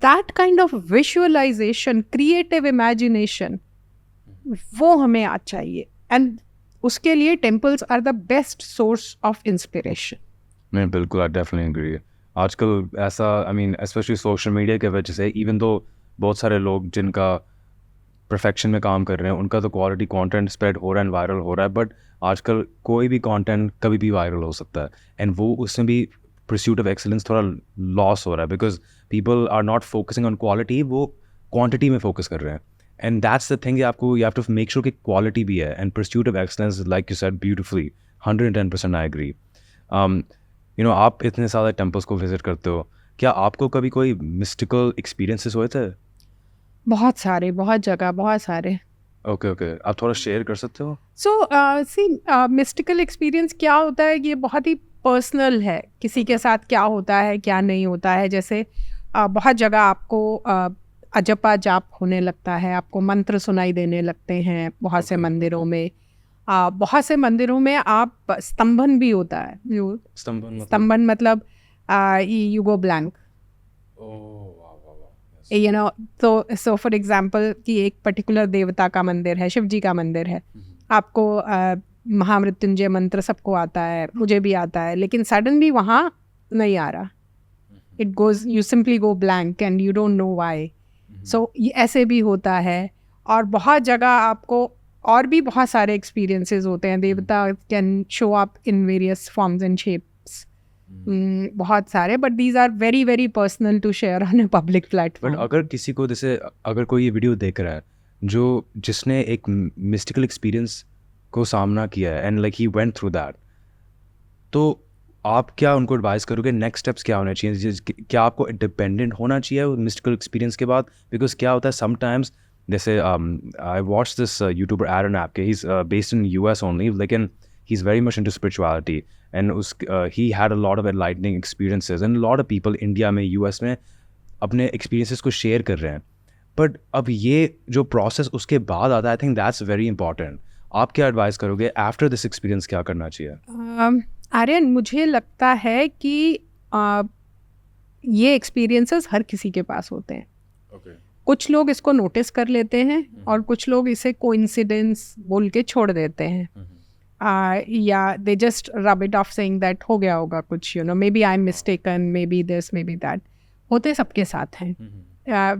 That kind of visualization, creative imagination, वो हमें आज चाहिए. And उसके लिए temples are the best source of inspiration. मैं बिल्कुल, आई डेफिनेटली एग्री. आजकल ऐसा, I mean specially social media के वजह से, इवन दो बहुत सारे लोग जिनका परफेक्शन में काम कर रहे हैं, उनका तो क्वालिटी कंटेंट स्प्रेड हो रहा है, वायरल हो रहा है, बट आजकल कोई भी कंटेंट कभी भी वायरल हो सकता है. एंड वो उसमें भी परस्यूट ऑफ एक्सेलेंस थोड़ा लॉस हो रहा है, because people are not focusing on quality, वो क्वांटिटी में फोकस कर रहे हैं. And that's the thing, you have to make sure कि quality भी है. And pursuit of excellence, like you said beautifully, 110% I agree. You know, आप इतने सारे temples को visit करते हो, क्या आपको कभी कोई mystical experiences हुए थे? बहुत सारे, बहुत जगह, बहुत सारे. Okay. आप थोड़ा share कर सकते हो? So, see, mystical experience क्या होता है, ये बहुत ही personal है. किसी के साथ क्या होता है, क्या नहीं होता है. जैसे बहुत जगह आपको अजपा जाप होने लगता है, आपको मंत्र सुनाई देने लगते हैं बहुत से मंदिरों में. बहुत से मंदिरों में आप स्तंभन भी होता है. स्तंभन मतलब you go blank. You know, तो फॉर एग्जांपल कि एक पर्टिकुलर देवता का मंदिर है, शिव जी का मंदिर है, आपको महामृत्युंजय मंत्र सबको आता है, मुझे भी आता है, लेकिन सडनली वहाँ नहीं आ रहा. It goes, you simply go blank and you don't know why. So ये ऐसे भी होता है. और बहुत जगह आपको और भी बहुत सारे एक्सपीरियंसेस होते हैं. देवता can show up in various forms and shapes, बहुत सारे, but these are very very personal to share on a public platform. But अगर किसी को, जैसे अगर कोई ये वीडियो देख रहा है जिसने एक मिस्टिकल एक्सपीरियंस को सामना किया है and like he went through that, तो आप क्या उनको एडवाइस करोगे? नेक्स्ट स्टेप्स क्या होने चाहिए? क्या आपको डिपेंडेंट होना चाहिए मिस्टिकल एक्सपीरियंस के बाद? बिकॉज क्या होता है समटाइम्स, जैसे I watch this YouTuber Aaron Abke, he is based in US only, लेकिन he is very much into spirituality and he had a lot of enlightening experiences and lot of people India में, US में अपने experiences को share कर रहे हैं. But अब ये जो प्रोसेस उसके बाद आता है, I think that's very important. आप क्या एडवाइस करोगे आफ्टर दिस एक्सपीरियंस, क्या करना चाहिए? आर्यन, मुझे लगता है कि ये एक्सपीरियंसेस हर किसी के पास होते हैं. कुछ लोग इसको नोटिस कर लेते हैं और कुछ लोग इसे कोइंसिडेंस बोल के छोड़ देते हैं. या they just rub it off saying that हो गया होगा कुछ, you know, maybe I am mistaken, maybe this, maybe that. होते सबके साथ हैं.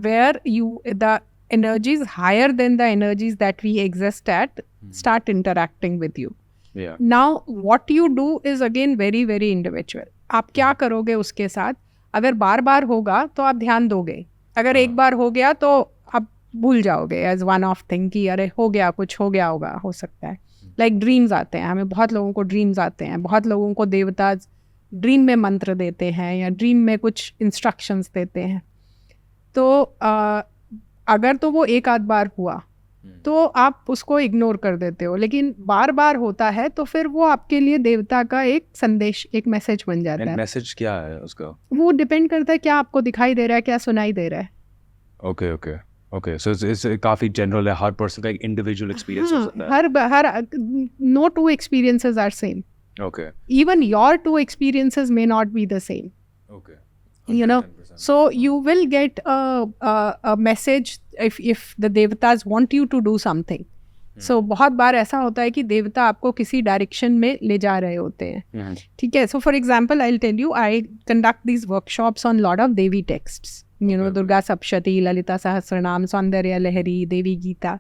Where you the energies higher than the energies that we exist at start interacting with you. Yeah. Now what you do is again very very individual. आप क्या करोगे उसके साथ? अगर बार बार होगा तो आप ध्यान दोगे. अगर एक बार हो गया तो आप भूल जाओगे एज वन ऑफ थिंग कि अरे हो गया, कुछ हो गया होगा, हो सकता है. लाइक ड्रीम्स आते हैं, हमें बहुत लोगों को ड्रीम्स आते हैं, बहुत लोगों को देवता ड्रीम में मंत्र देते हैं या ड्रीम में कुछ इंस्ट्रक्शंस देते हैं. तो अगर तो वो एक आध बार हुआ तो आप उसको इग्नोर कर देते हो, लेकिन बार बार होता है तो फिर वो आपके लिए देवता का एक संदेश, एक मैसेज बन जाता है. मैसेज क्या है उसका? वो डिपेंड करता है क्या आपको दिखाई दे रहा है, क्या सुनाई दे रहा है. ओके सो इट्स काफी जनरल है, हर पर्सन का एक इंडिविजुअल एक्सपीरियंस हो सकता है. हर no two experiences are same. Okay. Even your two experiences may not be the same. Okay. you know. So you will get a message if the devatas want you to do something. So बहुत बार ऐसा होता है कि देवता आपको किसी direction में ले जा रहे होते हैं, ठीक है. So for example I will tell you, I conduct these workshops on lot of Devi texts, you know, Durga Saptashati, Lalita Sahasranama, Saundarya Lahari, देवी गीता.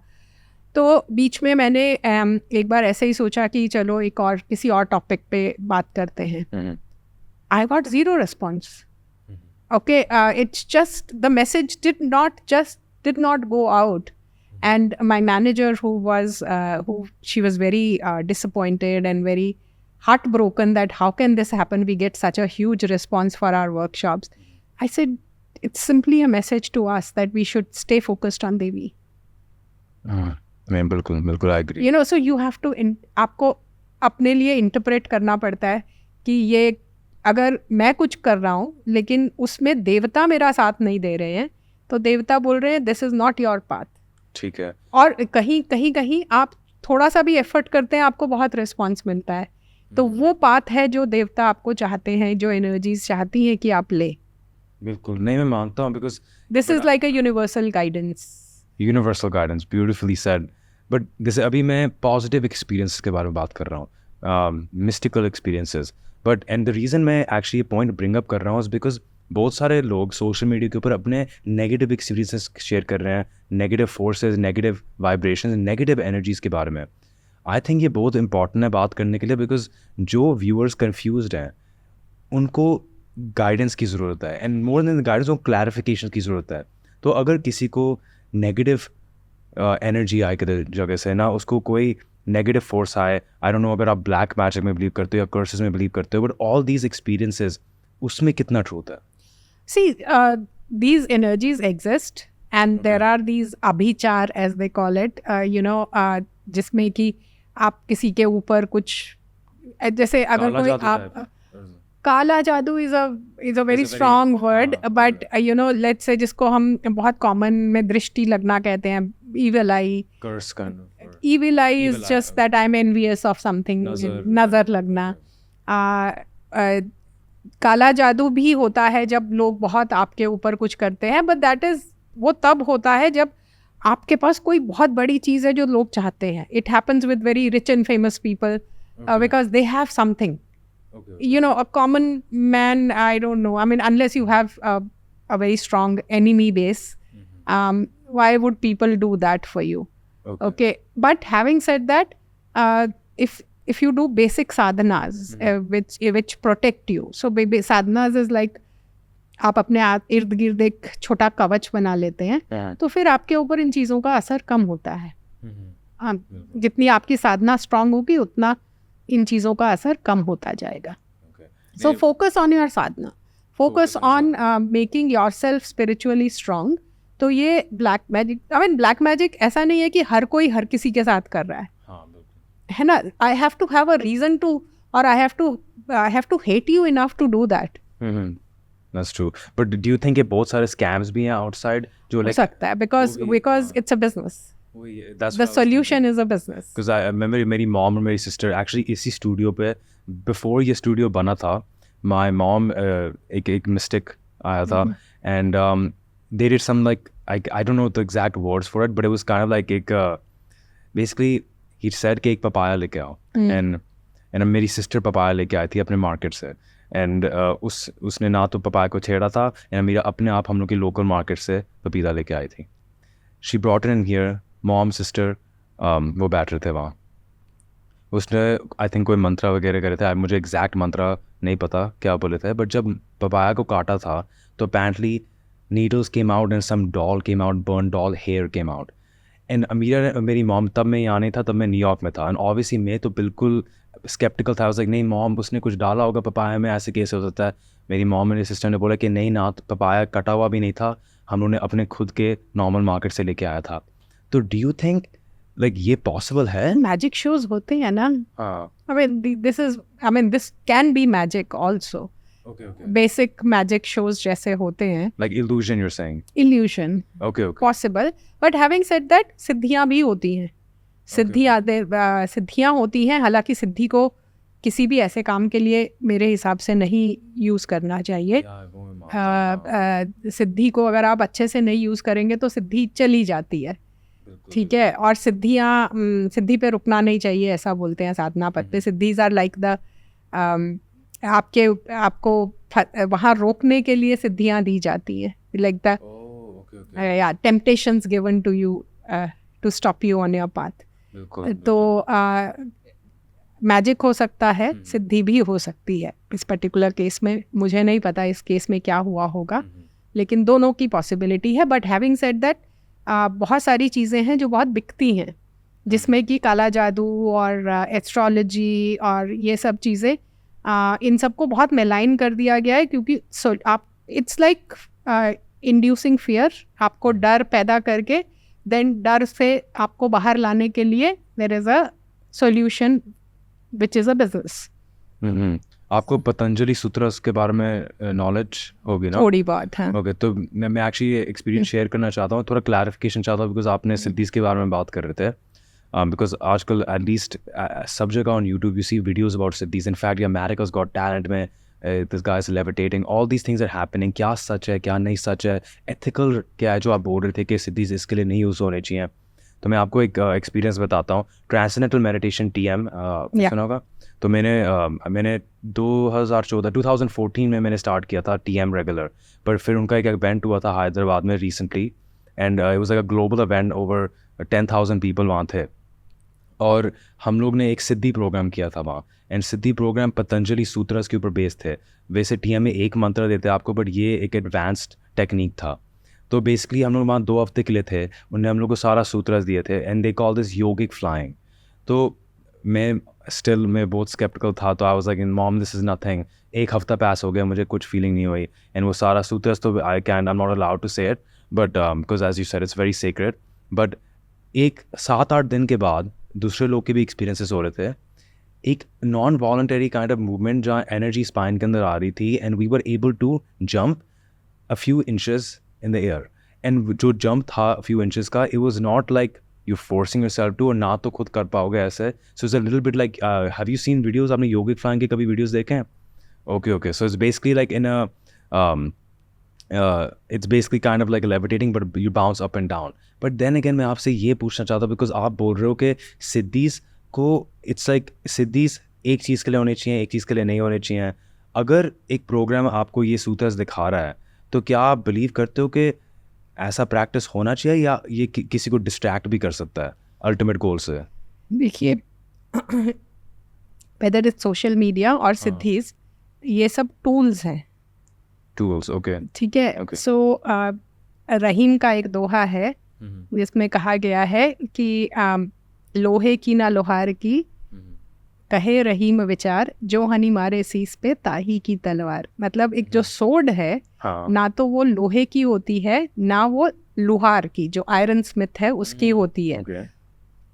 तो बीच में मैंने एक बार ऐसे ही सोचा कि चलो एक और किसी और टॉपिक पे बात करते हैं. I got zero response. Okay, it's just the message did not go out, and my manager, she was very disappointed and very heartbroken that how can this happen? We get such a huge response for our workshops. I said it's simply a message to us that we should stay focused on Devi. मैं बिल्कुल I agree. You know, so you have to आपको अपने लिए interpret करना पड़ता है कि ये अगर मैं कुछ कर रहा हूँ लेकिन उसमें देवता मेरा साथ नहीं दे रहे हैं, तो देवता बोल रहे हैं this is not your path. ठीक है. और कहीं आप थोड़ा सा भी एफर्ट करते हैं, आपको बहुत रिस्पॉन्स मिलता है. तो वो पाथ है जो देवता आपको चाहते हैं, जो एनर्जीज चाहती हैं कि आप ले. बिल्कुल नहीं, मैं मानता हूँ, because this is like a universal guidance. Beautifully said. But जैसे अभी मैं पॉजिटिव एक्सपीरियंस के बारे में बात कर रहा हूँ, mystical experiences. But and the reason मैं एक्चुअली ये पॉइंट ब्रिंग अप कर रहा हूँ इज़ बिकॉज बहुत सारे लोग सोशल मीडिया के ऊपर अपने नेगेटिव एक्सपीरियंसेस शेयर कर रहे हैं, negative forces, negative vibrations, negative energies के बारे में. आई थिंक ये बहुत इंपॉर्टेंट है बात करने के लिए, बिकॉज जो व्यूअर्स कन्फ्यूज्ड हैं उनको गाइडेंस की ज़रूरत है, एंड मोर देन गाइडेंस उनको क्लैरिफिकेशन की ज़रूरत है. तो अगर किसी को नेगेटिव एनर्जी आए किसी जगह से ना, उसको कोई नेगेटिव फोर्स आए, आई डोंट नो अगर आप ब्लैक मैजिक में बिलीव करते हो या कर्सेस में बिलीव करते हो, बट ऑल दीज एक्सपीरियंसेस, उसमें कितना ट्रूथ है? See, these energies exist and there are these abhichar as they call it, जिसमें कि आप किसी के ऊपर कुछ, जैसे अगर कोई आप काला जादू is a very strong word, but let's say जिसको हम बहुत कॉमन में दृष्टि लगना कहते हैं, evil eye. Curse kind of. Evil eye is just that I'm envious of something. नजर लगना. काला जादू भी होता है जब लोग बहुत आपके ऊपर कुछ करते हैं, बट दैट इज, वो तब होता है जब आपके पास कोई बहुत बड़ी चीज़ है जो लोग चाहते हैं. It happens with very rich and famous people because they have something. You know, a common man, I don't know. I mean, unless you have a very strong enemy base, why would people do that for you? Okay. But having said that, if you do basic sadhanas, which protect you, so sadhanas is like आप अपने इर्द गिर्द एक छोटा कवच बना लेते हैं, तो फिर आपके ऊपर इन चीज़ों का असर कम होता है. जितनी आपकी साधना स्ट्रांग होगी उतना इन चीज़ों का असर कम होता जाएगा. So focus on your Sadhana, focus on making your self spiritually strong. तो ये ब्लैक मैजिक, ब्लैक मैजिक ऐसा नहीं है कि हर कोई हर किसी के साथ कर रहा है ना. I have to have a reason to, और I have to hate you enough to do that. That's true. But do you think ये बहुत सारे scams भी हैं outside जो हो सकता है, because it's a business. The solution is a business. Because I remember मेरी mom और मेरी sister actually इसी studio पे, before ये studio बना था, my mom एक mystic आया था, and they did some like, I don't know the exact words for it, but it was kind of like एक basically he said कि एक papaya लेके आओ, and मेरी sister papaya लेके आई थी अपने market से, and उसने ना तो papaya को छेड़ा था, and मेरा अपने आप हम लोग की local market से पपीता लेके आई थी. She brought it in here, mom sister वो बैठ रहे थे वहाँ. उसने आई थिंक कोई मंत्रा वगैरह करे थे, मुझे एग्जैक्ट मंत्रा नहीं पता क्या बोले थे, बट जब पपाया को काटा था तो apparently needles came out and some doll came out, burn doll hair came out. And मेरी मॉम, तब मैं यहाँ नहीं था, तब मैं न्यूयॉर्क में था, एंड ऑब्वियसली मैं तो बिल्कुल स्केप्टिकल था. लाइक नहीं मॉम, उसने कुछ डाला होगा पपाया में, ऐसे कैसे हो सकता है. मेरी मॉम, मेरी सिस्टर ने बोला कि नहीं ना, पपाया कटा हुआ भी नहीं था, हम लोगों ने अपने खुद के नॉर्मल मार्केट से लेके आया था. तो डू यू थिंक लाइक ये पॉसिबल है? मैजिक शोज होते हैं ना. This can be magic also. Basic magic shows जैसे होते हैं, like illusion, you are saying illusion. Okay possible. But having said that, सिद्धियां भी होती हैं. सिद्धियां होती हैं. हालांकि सिद्धि को किसी भी ऐसे काम के लिए मेरे हिसाब से नहीं यूज़ करना चाहिए। सिद्धि को अगर आप अच्छे से नहीं यूज़ करेंगे तो सिद्धि चली जाती है, ठीक है। और सिद्धि पे रुकना नहीं चाहिए, ऐसा बोलते हैं साधना पद पे। सिद्धीज आर लाइक द आपको वहाँ रोकने के लिए सिद्धियाँ दी जाती है, like the temptations given to you to stop you on your path. तो मैजिक हो सकता है, सिद्धि भी हो सकती है। इस पर्टिकुलर केस में मुझे नहीं पता इस केस में क्या हुआ होगा, लेकिन दोनों की पॉसिबिलिटी है। बट हैविंग सेड दैट, बहुत सारी चीज़ें हैं जो बहुत बिकती हैं, जिसमें कि काला जादू और एस्ट्रोलॉजी और ये सब चीज़ें, इन सबको बहुत मेलाइन कर दिया गया है, क्योंकि आप इट्स लाइक इंड्यूसिंग फियर, आपको डर पैदा करके देन डर से आपको बाहर लाने के लिए there is a solution which is a business. आपको पतंजलि सूत्रस के बारे में नॉलेज होगी ना? थोड़ी बहुत, हाँ। ओके, तो मैं एक्चुअली ये एक्सपीरियंस शेयर करना चाहता हूँ, थोड़ा क्लैरिफिकेशन चाहता हूँ, बिकॉज आपने सिद्धीज़ के बारे में बात कर रहे थे। बिकॉज आजकल एटलीस्ट सब जगह on YouTube you see videos about siddhis. In fact America's got talent में this guy is levitating, all these things are happening. क्या सच है, क्या नहीं सच है, एथिकल क्या है जो आप बोल रहे थे कि सिद्धीज़ इसके लिए नहीं यूज़ होने चाहिए। तो मैं आपको एक एक्सपीरियंस बताता हूँ। ट्रांसेंडेंटल मेडिटेशन TM सुना होगा? तो मैंने 2014 में मैंने स्टार्ट किया था TM रेगुलर, पर फिर उनका एक इवेंट हुआ था हैदराबाद में recently, and it was like a global event, over 10,000 people वहाँ थे, और हम लोग ने एक सिद्धि प्रोग्राम किया था वहाँ। And Siddhi programme Patanjali sutras के ऊपर बेस्ड थे। वैसे TM में एक मंत्र देते आपको, बट ये एक एडवांस्ड टेक्निक था। तो बेसिकली हम लोग वहाँ 2 हफ्ते के लिए थे, उन्होंने हम लोग को सारा सूत्रस दिए थे, and they call this yogic flying. तो मैं बहुत स्केप्टिकल था, तो I was like mom this is nothing. एक हफ्ता पास हो गया, मुझे कुछ फीलिंग नहीं हुई, एंड वो सारा सूत्रस तो I am not allowed to say it, but because as you said it's very secret. But एक 7-8 दिन के बाद दूसरे लोग के भी एक्सपीरियंसेस हो रहे थे, एक non voluntary kind of movement जहाँ एनर्जी स्पाइन के अंदर आ रही थी, and we were able to jump a few inches in the air. And जो जंप था अ फ्यू इंचेस का, it was not like you forcing yourself to, और ना तो खुद कर पाओगे ऐसे। So it's a little bit like, have you seen videos? आपने योगिक फ्लाइंग के कभी वीडियोस देखे हैं? Okay, so it's basically like in a it's basically kind of like levitating, but you bounce up and down. But then again, मैं आपसे ये पूछना चाहता हूँ, बिकॉज आप बोल रहे हो कि सिद्धीज़ को इट्स लाइक सिद्धीज़ एक चीज़ के लिए होनी चाहिए, एक चीज़ के लिए नहीं होनी चाहिए। अगर एक प्रोग्राम आपको ये सूत्रस दिखा रहा है, तो क्या आप बिलीव करते हो कि ऐसा प्रैक्टिस होना चाहिए, या ये किसी को डिस्ट्रैक्ट भी कर सकता है अल्टीमेट गोल से? देखिए, वेदर इट्स सोशल मीडिया और सिद्धीज़, ये सब टूल्स हैं। टूल्स, ओके, ठीक है। सो रहीम का एक दोहा है जिसमें कहा गया है कि लोहे की ना लोहार की, कहे रहीम विचार, जो हनी मारे सीस पे ताही की तलवार। मतलब एक जो सोड है, ना तो वो लोहे की होती है, ना वो लोहार की, जो आयरन स्मिथ है उसकी होती है।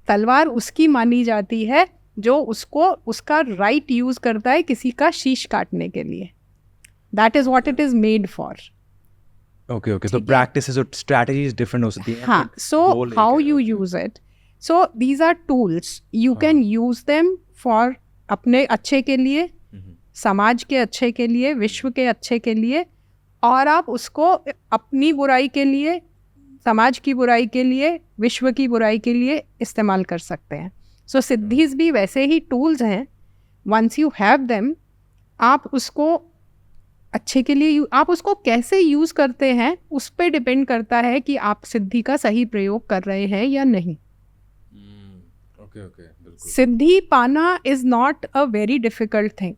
तलवार उसकी मानी जाती है जो उसका राइट यूज करता है किसी का शीश काटने के लिए। That is what it is made for. Okay. So practices or strategies different हो सकती हैं. हाँ. So how you use it. So these are tools. You can use them for अपने अच्छे के लिए, समाज के अच्छे के लिए, विश्व के अच्छे के लिए, और आप उसको अपनी बुराई के लिए, समाज की बुराई के लिए, विश्व की बुराई के लिए इस्तेमाल कर सकते हैं। So सिद्धीज़ भी वैसे ही टूल्स हैं। Once you have them, आप उसको अच्छे के लिए आप उसको कैसे यूज़ करते हैं, उस पे डिपेंड करता है कि आप सिद्धि का सही प्रयोग कर रहे हैं या नहीं। सिद्धि पाना is not a very difficult thing,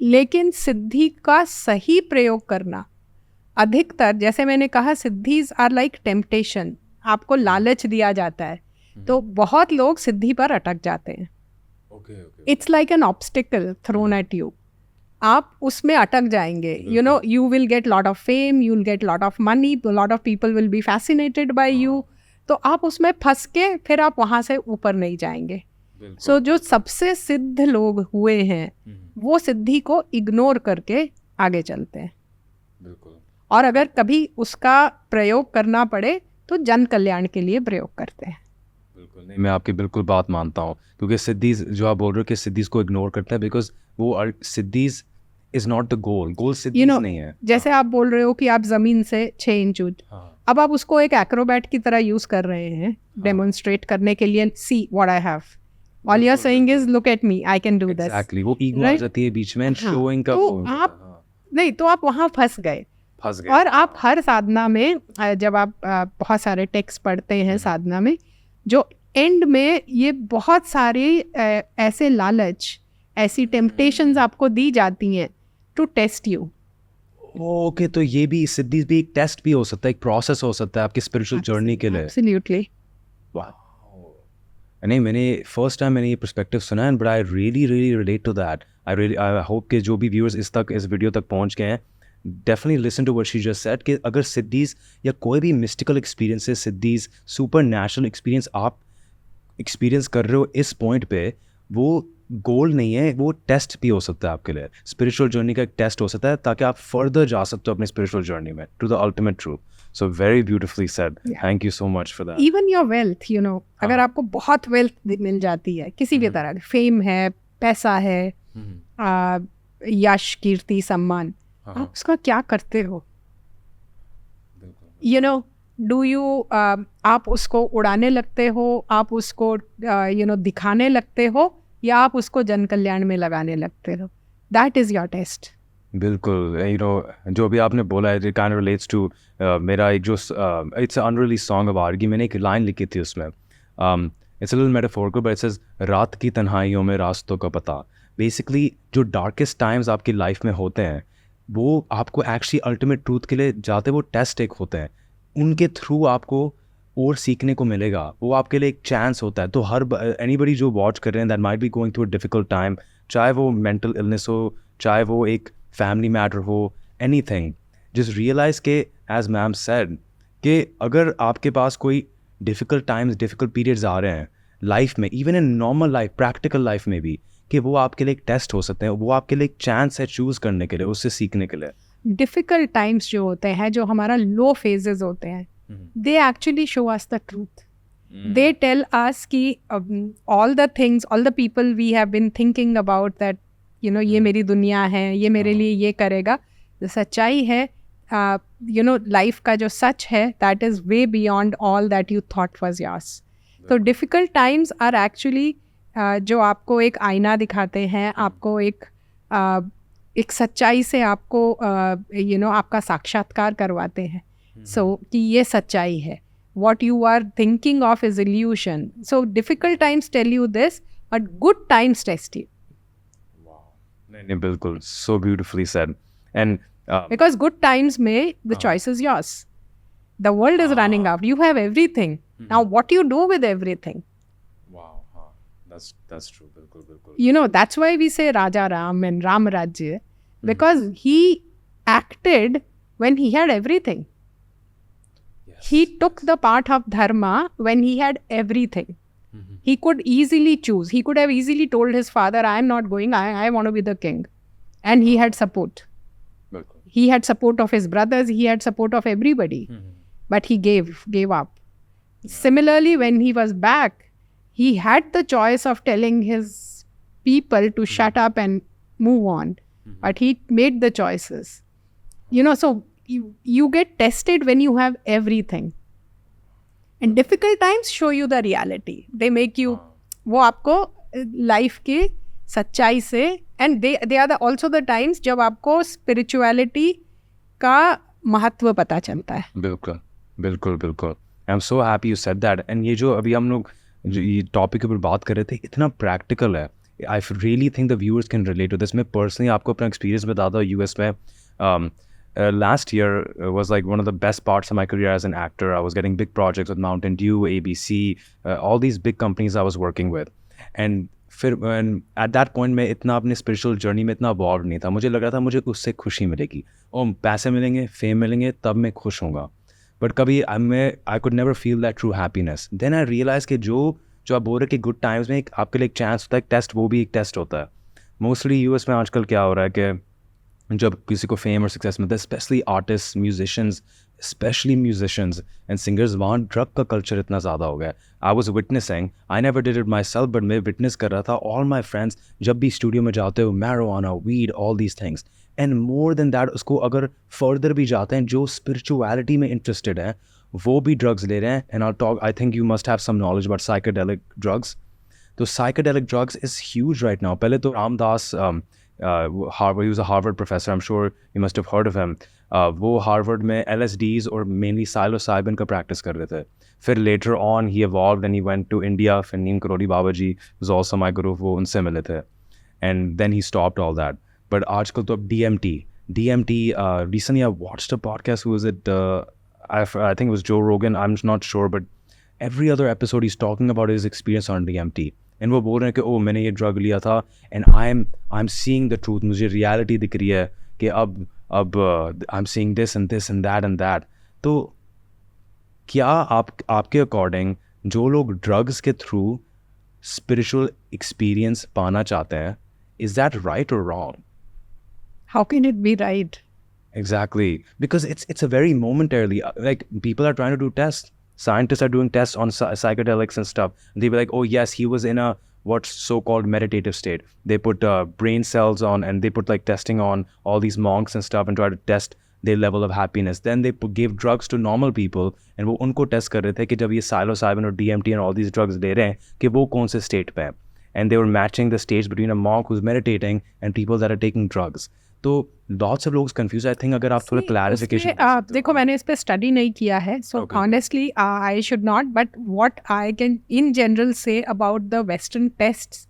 लेकिन सिद्धि का सही प्रयोग करना अधिकतर, जैसे मैंने कहा, सिद्धीज़ आर लाइक टेम्पटेशन, आपको लालच दिया जाता है, तो बहुत लोग सिद्धि पर अटक जाते हैं। It's like an obstacle thrown at you, आप उसमें अटक जाएंगे। You know, you will get lot of fame, you will get lot of money, lot of people will be fascinated by you, तो आप उसमें फंस के फिर आप वहाँ से ऊपर नहीं जाएंगे। सो जो सबसे सिद्ध लोग हुए हैं, वो सिद्धि को इग्नोर करके आगे चलते हैं, और अगर कभी उसका प्रयोग करना पड़े तो जन कल्याण के लिए प्रयोग करते हैं। नहीं, मैं आपकी बिल्कुल बात मानता हूँ, क्योंकि सिद्धीज जो आप बोल रहे हो कि सिद्धीज को इग्नोर करता है, बिकॉज वो siddhis is not the goal, गोल सिद्धीज नहीं है। जैसे आप बोल रहे हो कि आप जमीन से 6 इंच ऊंच, अब आप उसको एक एक्रोबैट की तरह यूज कर रहे हैं डेमोन्स्ट्रेट करने के लिए, see what I have, all you are saying is look at me, I can do this. Exactly, वो ईगो आ जाती है बीच में, शोइंग का तो आप नहीं, तो आप वहाँ फंस गए। और आप हर साधना में जब आप बहुत सारे टेक्स्ट पढ़ते हैं साधना में, जो एंड में ये बहुत सारे ऐसे लालच, ऐसी टेम्पटेशंस आपको दी जाती हैं टू टेस्ट यू। ओके, तो ये भी सिद्धीज भी एक टेस्ट भी हो सकता है, एक प्रोसेस हो सकता है आपकी स्पिरिचुअल जर्नी के लिए। एब्सोल्युटली। नहीं, मैंने फर्स्ट टाइम मैंने ये पर्सपेक्टिव सुना है, but I really really relate to that. I hope कि जो भी व्यूअर्स इस वीडियो तक पहुंच गए हैं, definitely listen to what she just said, कि अगर सिद्धीज या कोई भी mystical experiences, siddhis, super natural experience आप एक्सपीरियंस कर रहे हो इस पॉइंट पे, वो गोल नहीं है, वो टेस्ट भी हो सकता है आपके लिए, स्पिरिचुअल जर्नी का एक टेस्ट हो सकता है, ताकि आप फर्दर जा सकते हो अपने स्पिरिचुअल जर्नी में to the ultimate truth. So very beautifully said, thank you so much for that. Even your wealth, you know, अगर आपको बहुत वेल्थ मिल जाती है किसी भी तरह, फेम है, पैसा है, यश, कीर्ति, सम्मान, आप उसका क्या करते हो? यू नो, डू यू आप उसको उड़ाने लगते हो, आप उसको दिखाने लगते हो, या आप उसको जन कल्याण में लगाने लगते हो? That is your test. बिल्कुल, जो भी आपने बोला है, इट काइंड रिलेट्स टू मेरा एक जो इट्स अनरिलीज्ड सॉन्ग ऑफ आर्गी, मैंने एक लाइन लिखी थी उसमें, it's a little metaphorical but it says, रात की तन्हाइयों में रास्तों का पता। बेसिकली जो डार्केस्ट टाइम्स आपकी लाइफ में होते हैं, वो आपको एक्चुअली अल्टीमेट ट्रूथ के लिए जाते, वो टेस्ट एक होते हैं, उनके थ्रू आपको और सीखने को मिलेगा, वो आपके लिए एक चांस होता है। तो हर एनीबडी जो वॉच कर रहे हैं that might be going through a difficult time, चाहे वो मेंटल इलनेस हो, चाहे वो एक फैमिली मैटर हो, एनीथिंग, जस्ट रियलाइज के एज मैम सेड कि अगर आपके पास कोई डिफ़िकल्ट टाइम्स, डिफ़िकल्ट पीरियड्स आ रहे हैं लाइफ में, even in normal life, practical life में भी, कि वो आपके लिए एक टेस्ट हो सकते हैं, वो आपके लिए एक चांस है चूज़ करने के लिए, उससे सीखने के लिए। डिफिकल्ट टाइम्स जो होते हैं, जो हमारा लो फेजेस होते हैं, they actually show us the truth. They tell us कि all the things, all the people we have been thinking about that, ये मेरी दुनिया है, ये मेरे लिए ये करेगा, जो सच्चाई है, लाइफ का जो सच है, that is way beyond all that you thought was yours. So difficult times are actually जो आपको एक आईना दिखाते हैं, आपको एक सच्चाई से आपको आपका साक्षात्कार करवाते हैं। So कि ये सच्चाई है, what you are thinking of is illusion. So difficult times tell you this, but good times test you. Wow, नहीं, बिल्कुल, so beautifully said. And because good times में the choice is yours. The world is running out. You have everything. Now what you do with everything? Wow, that's true. बिल्कुल. That's why we say Raja Ram and Ram Rajya, because he acted when he had everything. He took the part of dharma when he had everything. He could easily choose. He could have easily told his father, I am not going, I want to be the king. And he had support. He had support of his brothers, he had support of everybody. But he gave up. Similarly, when he was back, he had the choice of telling his people to shut up and move on. But he made the choices. So you get tested when you have everything. And difficult times show you the reality. They make you, वो आपको life के सच्चाई से, and they are also the times जब आपको spirituality का महत्व पता चलता है। बिल्कुल बिल्कुल बिल्कुल। I am so happy you said that. And ये जो अभी हम लोग जो ये टॉपिक के ऊपर बात कर रहे थे, इतना प्रैक्टिकल है। I really think the viewers can relate to this. मैं पर्सनली आपको अपना एक्सपीरियंस बताता हूँ। यूएस में last year was like one of the best parts of my career as an actor. I was getting big projects with Mountain Dew, ABC, all these big companies I was working with. And फिर at that point मैं इतना अपने spiritual journey में इतना involved नहीं था। मुझे लग रहा था मुझे उससे खुशी मिलेगी और पैसे मिलेंगे, फेम मिलेंगे, तब मैं खुश होऊंगा। बट कभी I could never feel that true happiness. Then I realized कि जो आप बोल रहे कि गुड टाइम्स में आपके लिए एक चांस होता है, एक टेस्ट, वो भी एक टेस्ट होता है। मोस्टली यूएस में आजकल क्या हो रहा है कि जब किसी को फेम और सक्सेस मिलता है, specially artist, musicians, specially musicians and singers, वहाँ ड्रग का कल्चर इतना ज़्यादा हो गया. I was witnessing, I never did it my self, but मैं विटनेस कर रहा था. ऑल माई फ्रेंड्स जब भी स्टूडियो में जाते हो, marijuana, weed, all these things. And more than that, उसको अगर फर्दर भी जाते हैं, जो स्पिरिचुअलिटी में इंटरेस्टेड है वो भी ड्रग्स ले रहे हैं. And I think you must have some knowledge about psychedelic drugs. तो psychedelic drugs is huge right now. पहले तो Ram Dass, Harvard, he was a Harvard professor, I'm sure you must have heard of him. वो Harvard में LSDs और mainly psilocybin का practice कर रहे थे. फिर later on he evolved and he went to India. फिर नीम करोड़ी बाबा जी was also my guru, वो उनसे मिले थे. And then he stopped all that. But आजकल तो अब DMT, recently I watched a podcast, who was it, I think it was Joe Rogan, I'm not sure, but every other episode he's talking about his experience on DMT. And वो बोल रहे हैं कि ओ मैंने ये ड्रग लिया था and I am seeing the truth, मुझे रियलिटी दिख रही है कि अब I am seeing this and that. तो क्या आपके अकॉर्डिंग जो लोग ड्रग्स के थ्रू स्पिरिचुअल एक्सपीरियंस पाना चाहते हैं, इज दैट राइट और wrong? How can it be right? Exactly, because it's a very momentarily, like people are trying to do tests. Scientists are doing tests on psychedelics and stuff. They be like, oh yes, he was in a what's so-called meditative state. They put brain cells on, and they put like testing on all these monks and stuff and try to test their level of happiness. Then they give drugs to normal people, and वो उनको test कर रहे थे कि जब ये psilocybin और DMT and all these drugs ले रहे हैं कि वो कौन से state पे हैं. And they were matching the states between a monk who's meditating and people that are taking drugs. तो lots of लोग confused. I think अगर आप थोड़ा clarification देखो, मैंने इस पे स्टडी नहीं किया है, so honestly I should not, but what I can in general say about the Western tests,